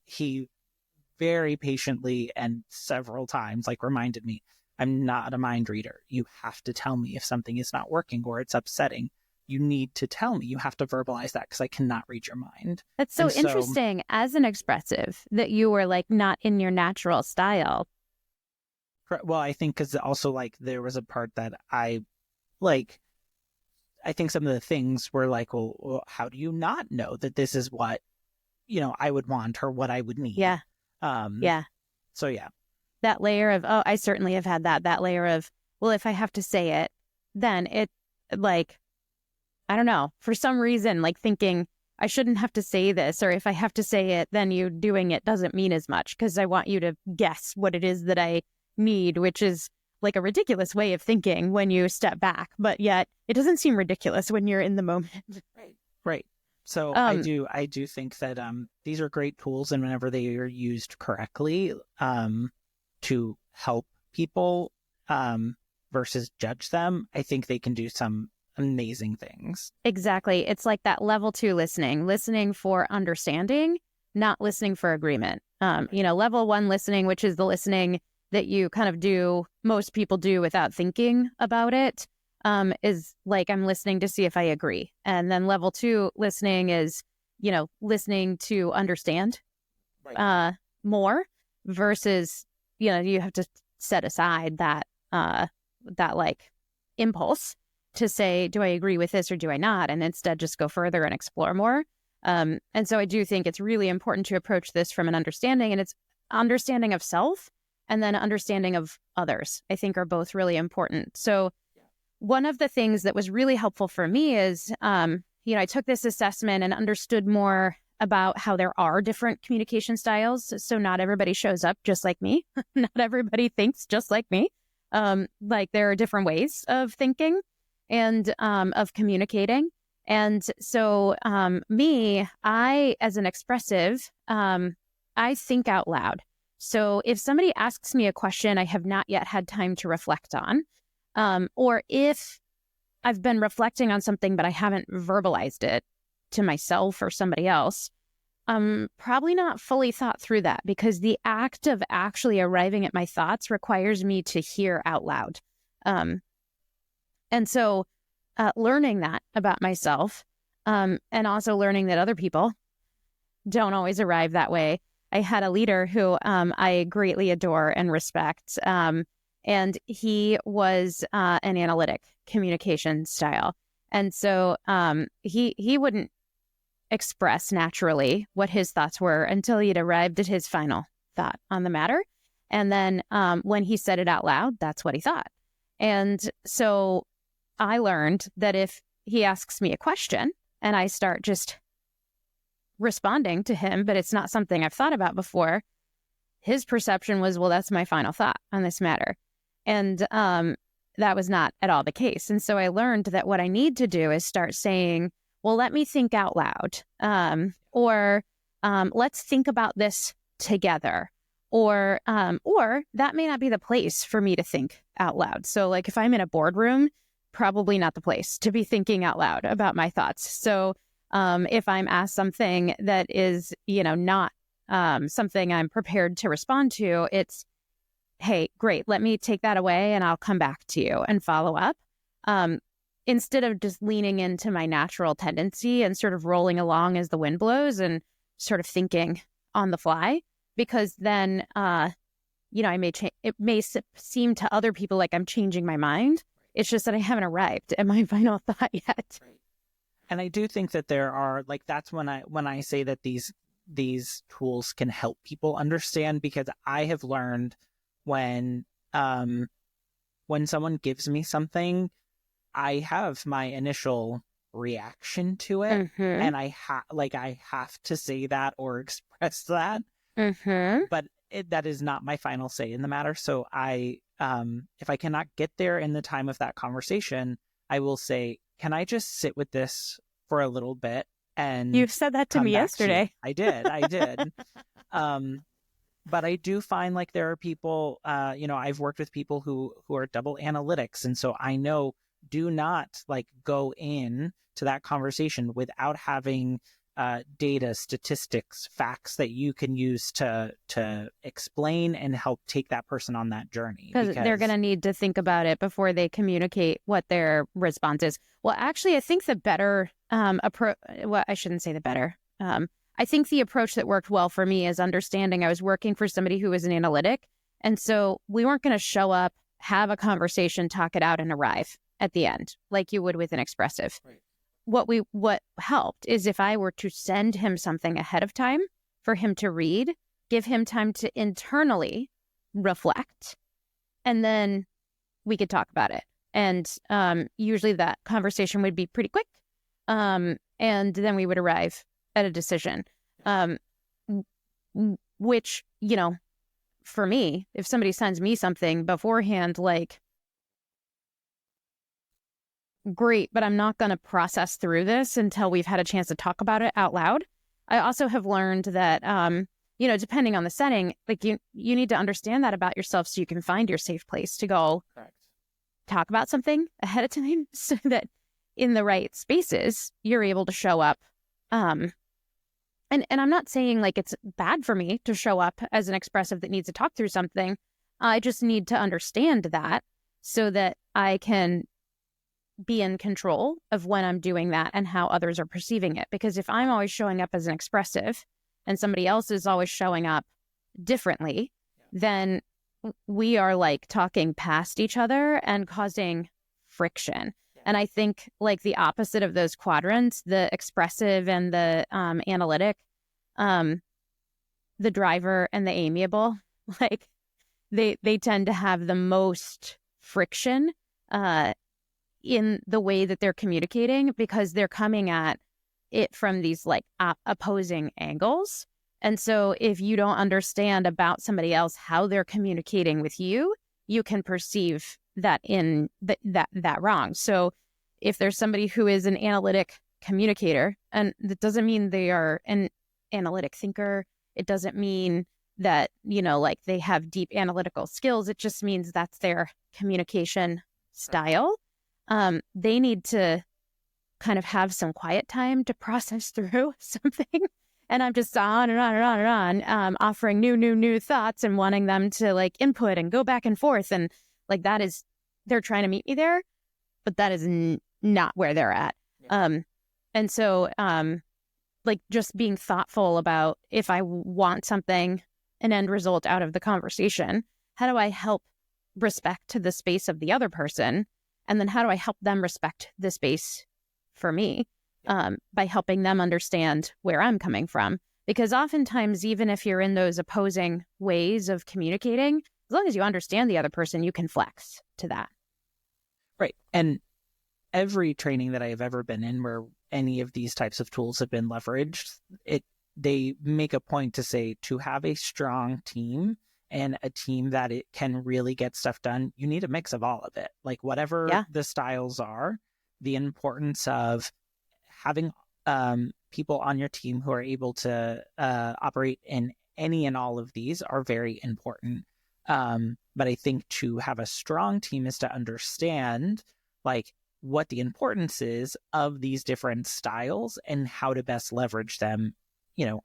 very patiently and several times like reminded me, I'm not a mind reader. You have to tell me if something is not working or it's upsetting. You need to tell me. You have to verbalize that because I cannot read your mind. That's so interesting as an expressive that you were like not in your natural style. Well, I think because also like there was a part that I think some of the things were like, well, how do you not know that this is what, I would want or what I would need? Yeah. Yeah. So yeah. That layer of, oh, I certainly have had that layer of, well, if I have to say it, then it like, I don't know, for some reason, like thinking I shouldn't have to say this, or if I have to say it, then you doing it doesn't mean as much because I want you to guess what it is that I need, which is like a ridiculous way of thinking when you step back, but yet it doesn't seem ridiculous when you're in the moment. Right. So I do think that these are great tools, and whenever they are used correctly to help people versus judge them, I think they can do some amazing things. Exactly. It's like that level 2 listening for understanding, not listening for agreement. Level 1 listening, which is the listening that you kind of do, most people do without thinking about it, is like, I'm listening to see if I agree. And then level 2 listening is, listening to understand more versus, you have to set aside that like impulse to say, do I agree with this or do I not? And instead just go further and explore more. And so I do think it's really important to approach this from an understanding, and it's understanding of self and then understanding of others, I think are both really important. So one of the things that was really helpful for me is, I took this assessment and understood more about how there are different communication styles. So not everybody shows up just like me. Not everybody thinks just like me. Like there are different ways of thinking and of communicating. And so I, as an expressive, I think out loud. So if somebody asks me a question I have not yet had time to reflect on, or if I've been reflecting on something but I haven't verbalized it to myself or somebody else, probably not fully thought through that, because the act of actually arriving at my thoughts requires me to hear out loud. And so learning that about myself, and also learning that other people don't always arrive that way. I had a leader who I greatly adore and respect, and he was an analytic communication style. And so he wouldn't express naturally what his thoughts were until he'd arrived at his final thought on the matter. And then when he said it out loud, that's what he thought. And so I learned that if he asks me a question and I start just responding to him, but it's not something I've thought about before, his perception was, well, that's my final thought on this matter. And that was not at all the case. And so I learned that what I need to do is start saying, well, let me think out loud, or let's think about this together, or that may not be the place for me to think out loud. So like if I'm in a boardroom, probably not the place to be thinking out loud about my thoughts. So if I'm asked something that is, not something I'm prepared to respond to, it's, hey, great, let me take that away and I'll come back to you and follow up. Instead of just leaning into my natural tendency and sort of rolling along as the wind blows and sort of thinking on the fly, because then, I may it may seem to other people like I'm changing my mind. It's just that I haven't arrived at my final thought yet. Right. And I do think that there are, like, that's when I say that these tools can help people understand, because I have learned when someone gives me something, I have my initial reaction to it, and I have to say that or express that, but that is not my final say in the matter. So I, if I cannot get there in the time of that conversation, I will say, can I just sit with this for a little bit? And you've said that to me yesterday. I did. But I do find like there are people, I've worked with people who are double analytics. And so I know, do not like go in to that conversation without having data, statistics, facts that you can use to explain and help take that person on that journey. Because they're going to need to think about it before they communicate what their response is. Well, actually, I think the better approach, well, I shouldn't say the better. I think the approach that worked well for me is understanding I was working for somebody who was an analytic. And so we weren't going to show up, have a conversation, talk it out, and arrive at the end like you would with an expressive. Right. What helped is if I were to send him something ahead of time for him to read, give him time to internally reflect, and then we could talk about it. And usually that conversation would be pretty quick, and then we would arrive at a decision, which, for me, if somebody sends me something beforehand, like, great, but I'm not going to process through this until we've had a chance to talk about it out loud. I also have learned that, depending on the setting, like you need to understand that about yourself so you can find your safe place to go talk about something ahead of time so that in the right spaces, you're able to show up. And I'm not saying like it's bad for me to show up as an expressive that needs to talk through something. I just need to understand that so that I can be in control of when I'm doing that and how others are perceiving it. Because if I'm always showing up as an expressive and somebody else is always showing up differently, then we are like talking past each other and causing friction. And I think like the opposite of those quadrants, the expressive and the analytic, the driver and the amiable, like they tend to have the most friction in the way that they're communicating because they're coming at it from these like opposing angles. And so if you don't understand about somebody else how they're communicating with you, you can perceive that in that wrong. So if there's somebody who is an analytic communicator, and that doesn't mean they are an analytic thinker, it doesn't mean that, like they have deep analytical skills, it just means that's their communication style. They need to kind of have some quiet time to process through something. And I'm just on and on and on and on, offering new thoughts and wanting them to like input and go back and forth. And like they're trying to meet me there, but that is not where they're at. Yeah. And so like just being thoughtful about if I want something, an end result out of the conversation, how do I help respect to the space of the other person? And then how do I help them respect the space for me by helping them understand where I'm coming from? Because oftentimes, even if you're in those opposing ways of communicating, as long as you understand the other person, you can flex to that. Right. And every training that I have ever been in where any of these types of tools have been leveraged, they make a point to say to have a strong team and a team that it can really get stuff done, you need a mix of all of it. Like whatever the styles are, the importance of having people on your team who are able to operate in any and all of these are very important. But I think to have a strong team is to understand like what the importance is of these different styles and how to best leverage them,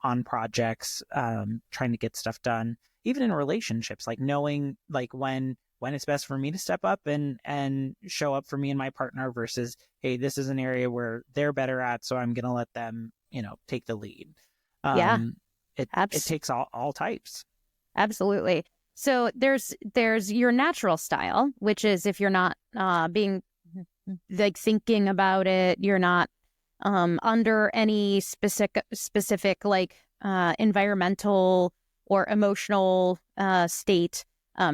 on projects, trying to get stuff done. Even in relationships, like knowing like when it's best for me to step up and show up for me and my partner versus, hey, this is an area where they're better at, so I'm going to let them, take the lead. It takes all types. Absolutely. So there's your natural style, which is if you're not being like thinking about it, you're not under any specific like environmental or emotional state.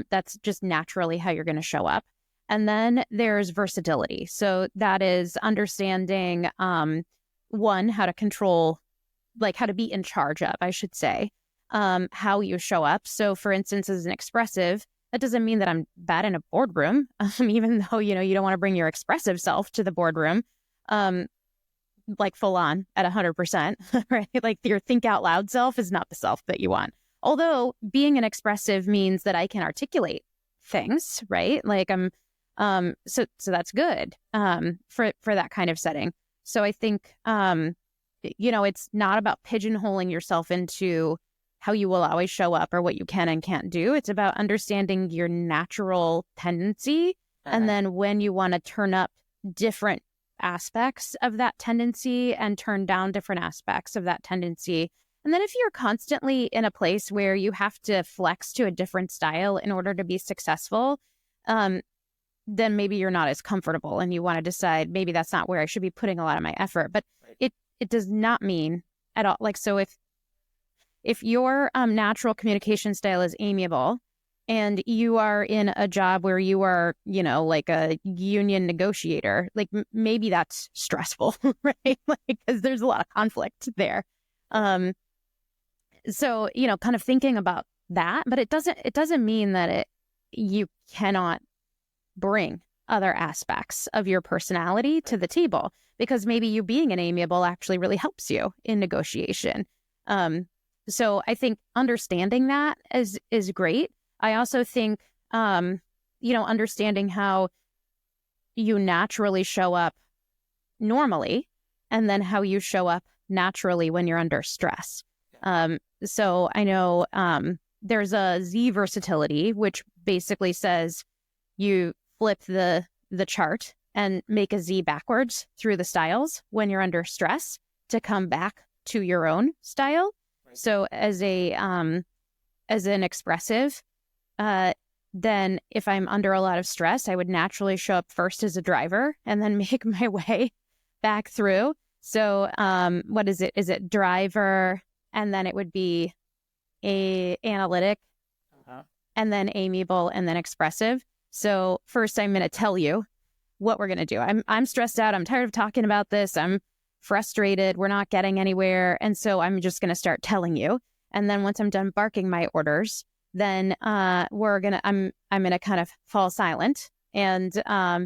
That's just naturally how you're going to show up. And then there's versatility. So that is understanding, one, how to control, like how to be in charge of, I should say, how you show up. So for instance, as an expressive, that doesn't mean that I'm bad in a boardroom, even though, you don't want to bring your expressive self to the boardroom, like full on at 100%, right? Like your think out loud self is not the self that you want. Although being an expressive means that I can articulate things, right? Like so that's good for that kind of setting. So I think it's not about pigeonholing yourself into how you will always show up or what you can and can't do. It's about understanding your natural tendency. And then when you want to turn up different aspects of that tendency and turn down different aspects of that tendency. And then if you're constantly in a place where you have to flex to a different style in order to be successful, then maybe you're not as comfortable and you want to decide maybe that's not where I should be putting a lot of my effort. But it does not mean at all. Like, so if your natural communication style is amiable and you are in a job where you are, like a union negotiator, like maybe that's stressful, right? Like, because there's a lot of conflict there. So, kind of thinking about that, but it doesn't mean that you cannot bring other aspects of your personality to the table, because maybe you being an amiable actually really helps you in negotiation. So I think understanding that is great. I also think, understanding how you naturally show up normally and then how you show up naturally when you're under stress. So I know there's a Z versatility, which basically says you flip the chart and make a Z backwards through the styles when you're under stress to come back to your own style. Right. So as an expressive, then if I'm under a lot of stress, I would naturally show up first as a driver and then make my way back through. So what is it? Is it driver? And then it would be a analytic, and then amiable, and then expressive. So first I'm going to tell you what we're going to do. I'm stressed out. I'm tired of talking about this. I'm frustrated. We're not getting anywhere. And so I'm just going to start telling you. And then once I'm done barking my orders, then I'm going to kind of fall silent and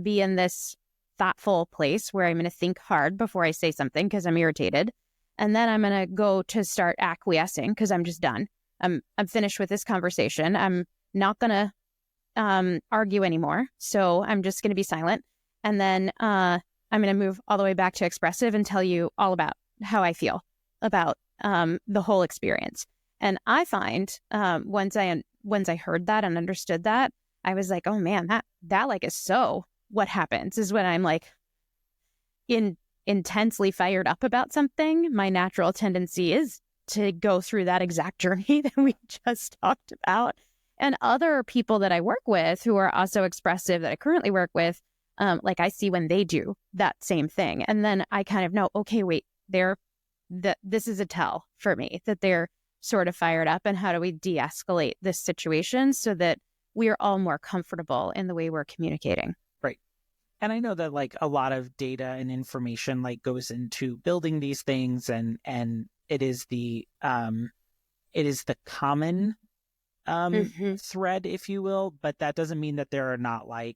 be in this thoughtful place where I'm going to think hard before I say something because I'm irritated. And then I'm going to go to start acquiescing because I'm just done. I'm finished with this conversation. I'm not going to argue anymore. So I'm just going to be silent. And then I'm going to move all the way back to expressive and tell you all about how I feel about the whole experience. And I find once I heard that and understood that, I was like, oh man, that like is so what happens is when I'm like intensely fired up about something, my natural tendency is to go through that exact journey that we just talked about. And other people that I work with who are also expressive that I currently work with, like I see when they do that same thing. And then I kind of know, okay, wait, this is a tell for me that they're sort of fired up. And how do we de-escalate this situation so that we are all more comfortable in the way we're communicating? Right. And I know that like a lot of data and information like goes into building these things, and it is the common thread, if you will, but that doesn't mean that there are not like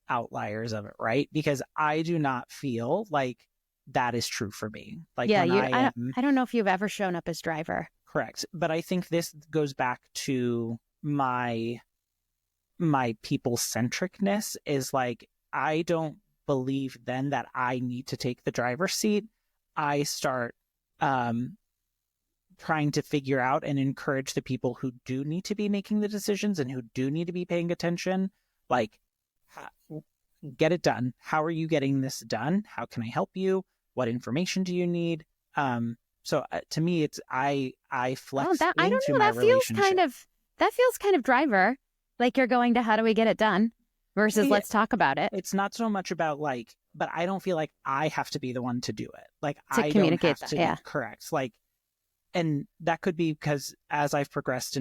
outliers of it, right? Because I do not feel like that is true for me. Like, yeah, I don't know if you've ever shown up as driver. Correct. But I think this goes back to my people-centricness is like, I don't believe then that I need to take the driver's seat. I start trying to figure out and encourage the people who do need to be making the decisions and who do need to be paying attention, like, get it done. How are you getting this done? How can I help you? What information do you need? So to me, it's I flex into I don't know. my relationship. That feels kind of driver. Like you're going to how do we get it done versus let's talk about it. It's not so much about like, but I don't feel like I have to be the one to do it. Like to I communicate don't have that, to. Yeah. Correct. Like, and that could be because as I've progressed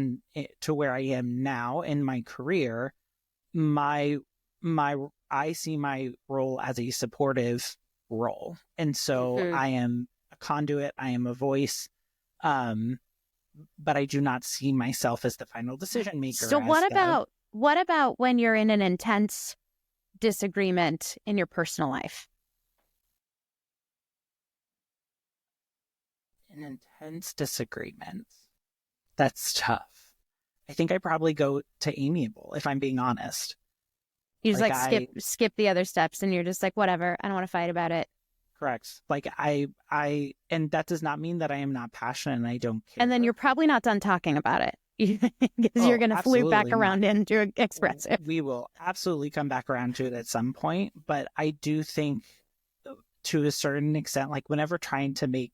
to where I am now in my career, I see my role as a supportive role, and so I am a conduit. I am a voice. But I do not see myself as the final decision maker. So what about when you're in an intense disagreement in your personal life? An intense disagreement. That's tough. I think I probably go to amiable, if I'm being honest. You just skip the other steps and you're just like, whatever, I don't want to fight about it. Correct. Like and that does not mean that I am not passionate and I don't care. And then you're probably not done talking about it because you're Oh, going to flip back absolutely around not. into expressive. We will absolutely come back around to it at some point, but I do think to a certain extent, like whenever trying to make,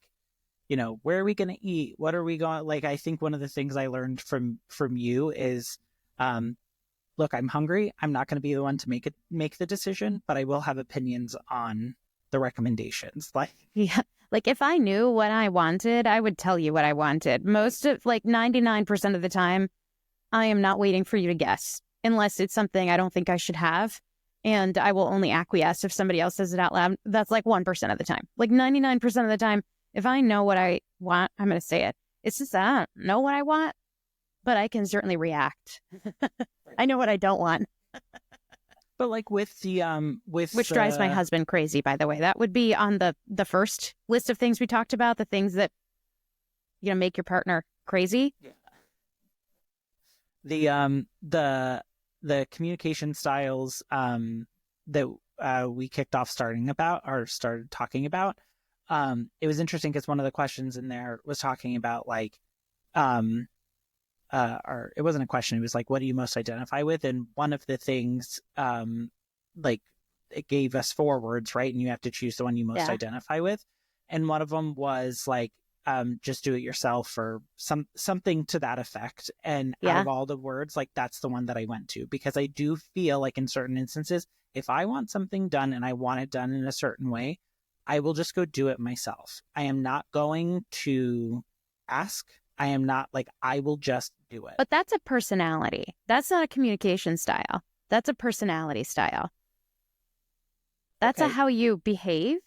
where are we going to eat? What are we going, like, I think one of the things I learned from you is, look, I'm hungry. I'm not going to be the one to make the decision, but I will have opinions on the recommendations. Like, Yeah. Like if I knew what I wanted, I would tell you what I wanted. Most of like 99% of the time, I am not waiting for you to guess unless it's something I don't think I should have. And I will only acquiesce if somebody else says it out loud. That's like 1% of the time. Like 99% of the time, if I know what I want, I'm going to say it. It's just that I don't know what I want, but I can certainly react. I know what I don't want. but like with the Which drives my husband crazy, by the way. That would be on the first list of things we talked about, the things that, make your partner crazy. Yeah. The communication styles that we kicked off started talking about. It was interesting because one of the questions in there was talking about like or it wasn't a question, it was like, what do you most identify with? And one of the things like it gave us 4 words, right? And you have to choose the one you most identify with. And one of them was like just do it yourself or something to that effect. And out of all the words, like that's the one that I went to, because I do feel like in certain instances, if I want something done and I want it done in a certain way, I will just go do it myself. I am not going to ask. I am not like, I will just do it. But that's a personality. That's not a communication style. That's a personality style. That's a how you behave,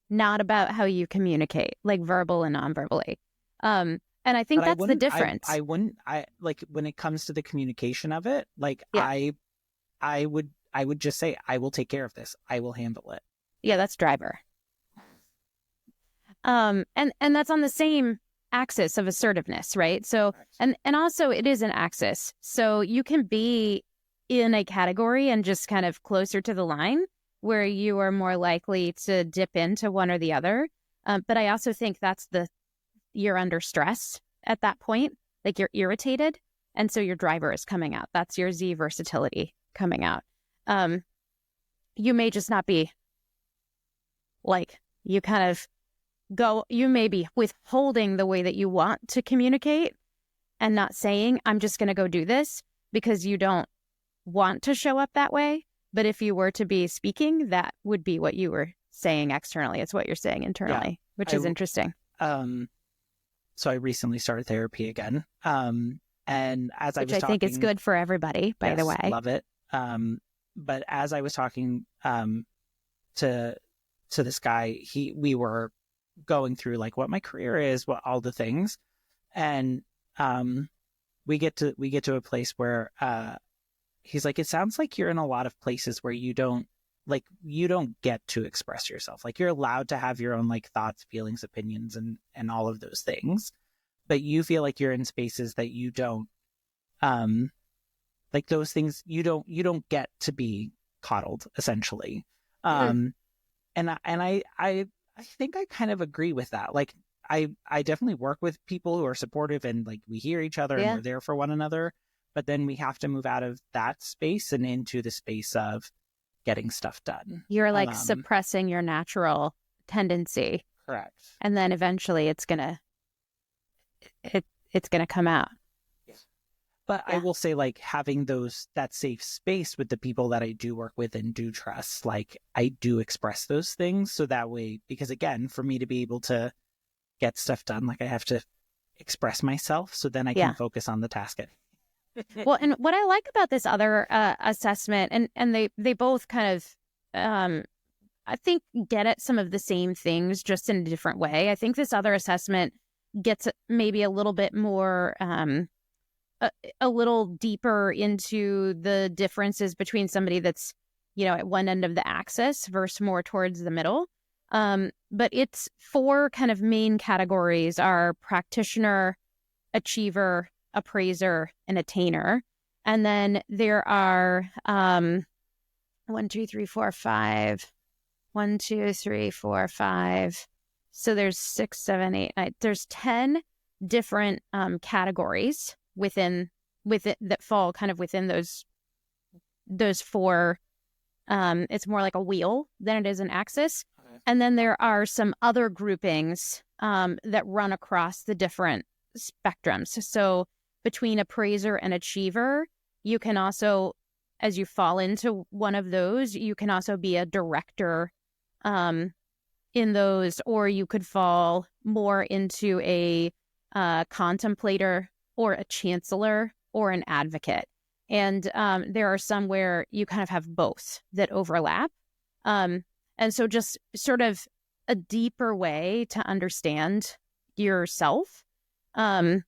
not about how you communicate, like verbal and non-verbally. And I think that's the difference. I wouldn't like when it comes to the communication of it, like I would just say, I will take care of this. I will handle it. Yeah, that's driver. And that's on the same axis of assertiveness, right? So, and also it is an axis. So you can be in a category and just kind of closer to the line where you are more likely to dip into one or the other. But I also think you're under stress at that point, like you're irritated. And so your driver is coming out. That's your Z versatility coming out. You may just not be like, you kind of you may be withholding the way that you want to communicate and not saying, I'm just going to go do this because you don't want to show up that way. But if you were to be speaking, that would be what you were saying externally. It's what you're saying internally, which is interesting. So I recently started therapy again. And as I think is good for everybody, by the way. Love it. But as I was talking to this guy, we were going through like what my career is, what all the things, and we get to a place where he's like, it sounds like you're in a lot of places where you don't get to express yourself. Like you're allowed to have your own like thoughts, feelings, opinions, and all of those things, but you feel like you're in spaces that you don't like those things you don't get to be coddled, essentially. And I think I kind of agree with that. Like I definitely work with people who are supportive and like we hear each other and we're there for one another, but then we have to move out of that space and into the space of getting stuff done. You're like suppressing your natural tendency. Correct. And then eventually it's gonna come out. But I will say, like, having that safe space with the people that I do work with and do trust, like, I do express those things. So that way, because again, for me to be able to get stuff done, like, I have to express myself. So then I can focus on the task at hand. Well, and what I like about this other assessment, and they both kind of, I think, get at some of the same things just in a different way. I think this other assessment gets maybe a little bit more... a little deeper into the differences between somebody that's, at one end of the axis versus more towards the middle. But it's 4 kind of main categories are practitioner, achiever, appraiser, and attainer. And then there are 1, 2, 3, 4, 5, 1, 2, 3, 4, 5. So there's 6, 7, 8, 9. There's 10 different categories within it that fall kind of within those four. It's more like a wheel than it is an axis. Okay. And then there are some other groupings that run across the different spectrums. So between appraiser and achiever, you can also, as you fall into one of those, you can also be a director in those, or you could fall more into a contemplator or a chancellor or an advocate. And there are some where you kind of have both that overlap. And so just sort of a deeper way to understand yourself. The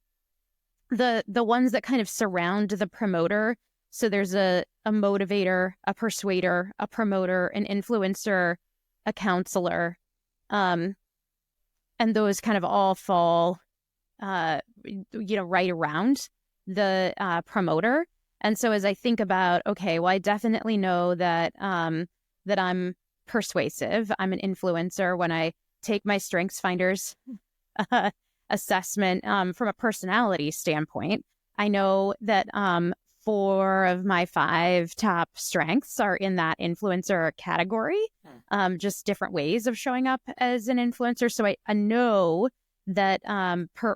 ones that kind of surround the promoter. So there's a motivator, a persuader, a promoter, an influencer, a counselor. And those kind of all fall, right around the promoter. And so as I think about, okay, well, I definitely know that that I'm persuasive. I'm an influencer. When I take my Strengths Finders assessment from a personality standpoint, I know that 4 of my 5 top strengths are in that influencer category, just different ways of showing up as an influencer. So I know that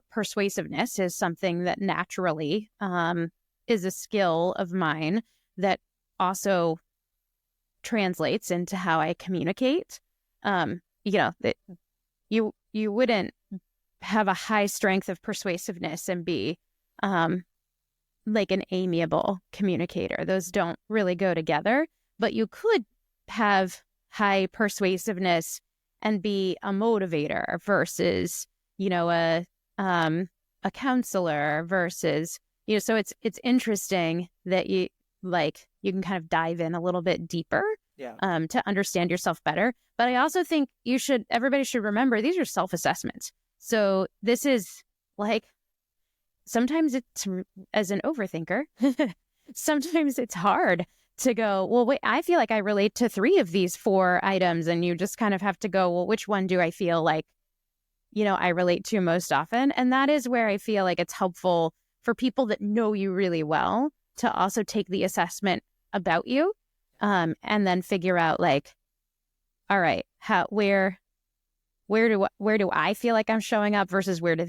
persuasiveness is something that naturally is a skill of mine that also translates into how I communicate. That you wouldn't have a high strength of persuasiveness and be like an amiable communicator. Those don't really go together, but you could have high persuasiveness and be a motivator versus, a counselor versus, so it's interesting that you can kind of dive in a little bit deeper to understand yourself better. But I also think everybody should remember these are self-assessments. So this is sometimes it's, as an overthinker, sometimes it's hard to go, well, wait, I feel like I relate to 3 of these 4 items. And you just kind of have to go, well, which one do I feel like, I relate to most often? And that is where I feel like it's helpful for people that know you really well to also take the assessment about you and then figure out all right, where do I feel like I'm showing up versus where do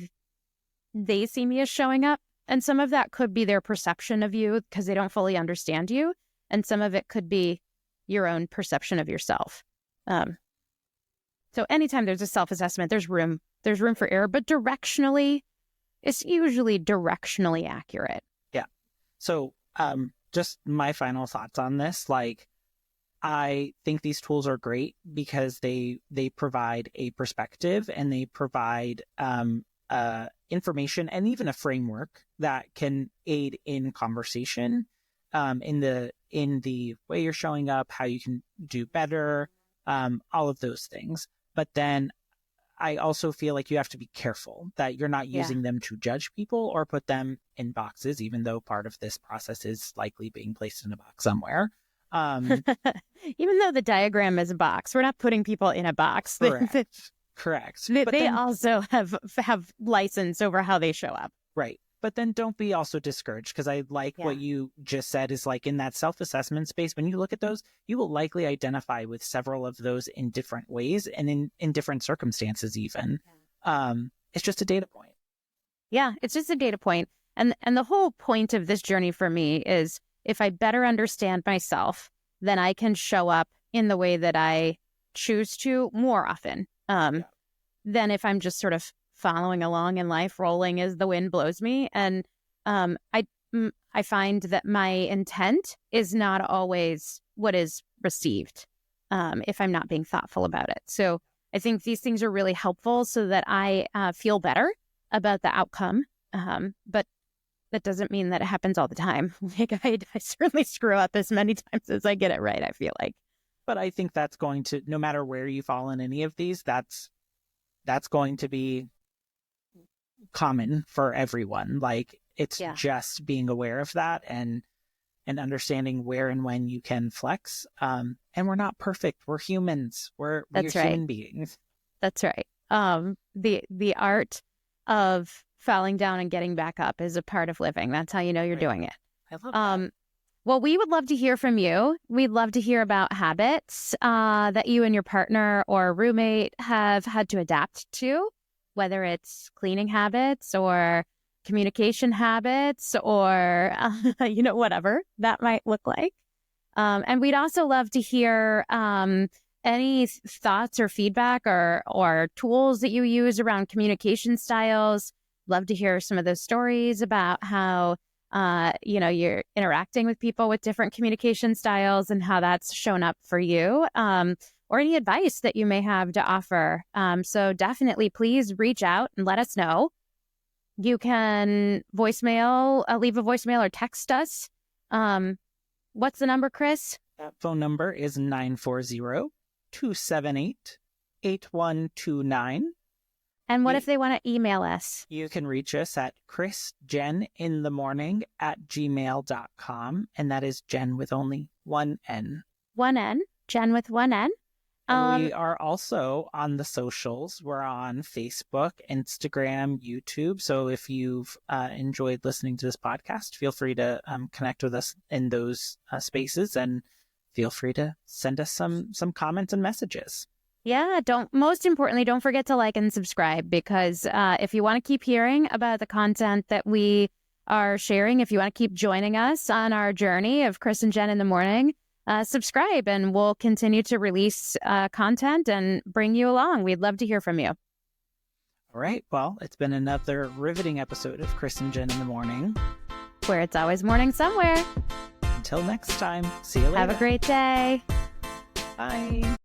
they see me as showing up? And some of that could be their perception of you because they don't fully understand you. And some of it could be your own perception of yourself. So anytime there's a self-assessment, there's room for error, but directionally, it's usually directionally accurate. Yeah. So just my final thoughts on this, I think these tools are great because they provide a perspective and they provide information and even a framework that can aid in conversation, in the way you're showing up, how you can do better, all of those things. But then I also feel like you have to be careful that you're not using them to judge people or put them in boxes, even though part of this process is likely being placed in a box somewhere. Even though the diagram is a box, we're not putting people in a box. Correct. They also have license over how they show up. Right. But then don't be also discouraged, because I like what you just said is in that self-assessment space, when you look at those, you will likely identify with several of those in different ways and in different circumstances even. It's just a data point. Yeah, it's just a data point. And the whole point of this journey for me is if I better understand myself, then I can show up in the way that I choose to more often than if I'm just sort of following along in life, rolling as the wind blows me. And I find that my intent is not always what is received if I'm not being thoughtful about it. So I think these things are really helpful so that I feel better about the outcome. But that doesn't mean that it happens all the time. I certainly screw up as many times as I get it right, I feel like. But I think that's going to, no matter where you fall in any of these, that's going to be common for everyone. It's just being aware of that and and understanding where and when you can flex. And we're not perfect. We're humans. We're human beings. That's right. The art of falling down and getting back up is a part of living. That's how you know you're doing it. I love that. Well, we would love to hear from you. We'd love to hear about habits that you and your partner or roommate have had to adapt to, whether it's cleaning habits or communication habits or, whatever that might look like. And we'd also love to hear any thoughts or feedback or tools that you use around communication styles. Love to hear some of those stories about how you're interacting with people with different communication styles and how that's shown up for you, or any advice that you may have to offer. So definitely please reach out and let us know. You can leave a voicemail or text us. What's the number, Chris? That phone number is 940-278-8129. And what if they want to email us? You can reach us at chrisjeninthemorning@gmail.com. And that is Jen with only one N. One N. Jen with one N. And we are also on the socials. We're on Facebook, Instagram, YouTube. So if you've enjoyed listening to this podcast, feel free to connect with us in those spaces, and feel free to send us some comments and messages. Yeah, most importantly, don't forget to like and subscribe, because if you want to keep hearing about the content that we are sharing, if you want to keep joining us on our journey of Chris and Jen in the morning, subscribe and we'll continue to release content and bring you along. We'd love to hear from you. All right. Well, it's been another riveting episode of Chris and Jen in the morning, where it's always morning somewhere. Until next time, see you later. Have a great day. Bye.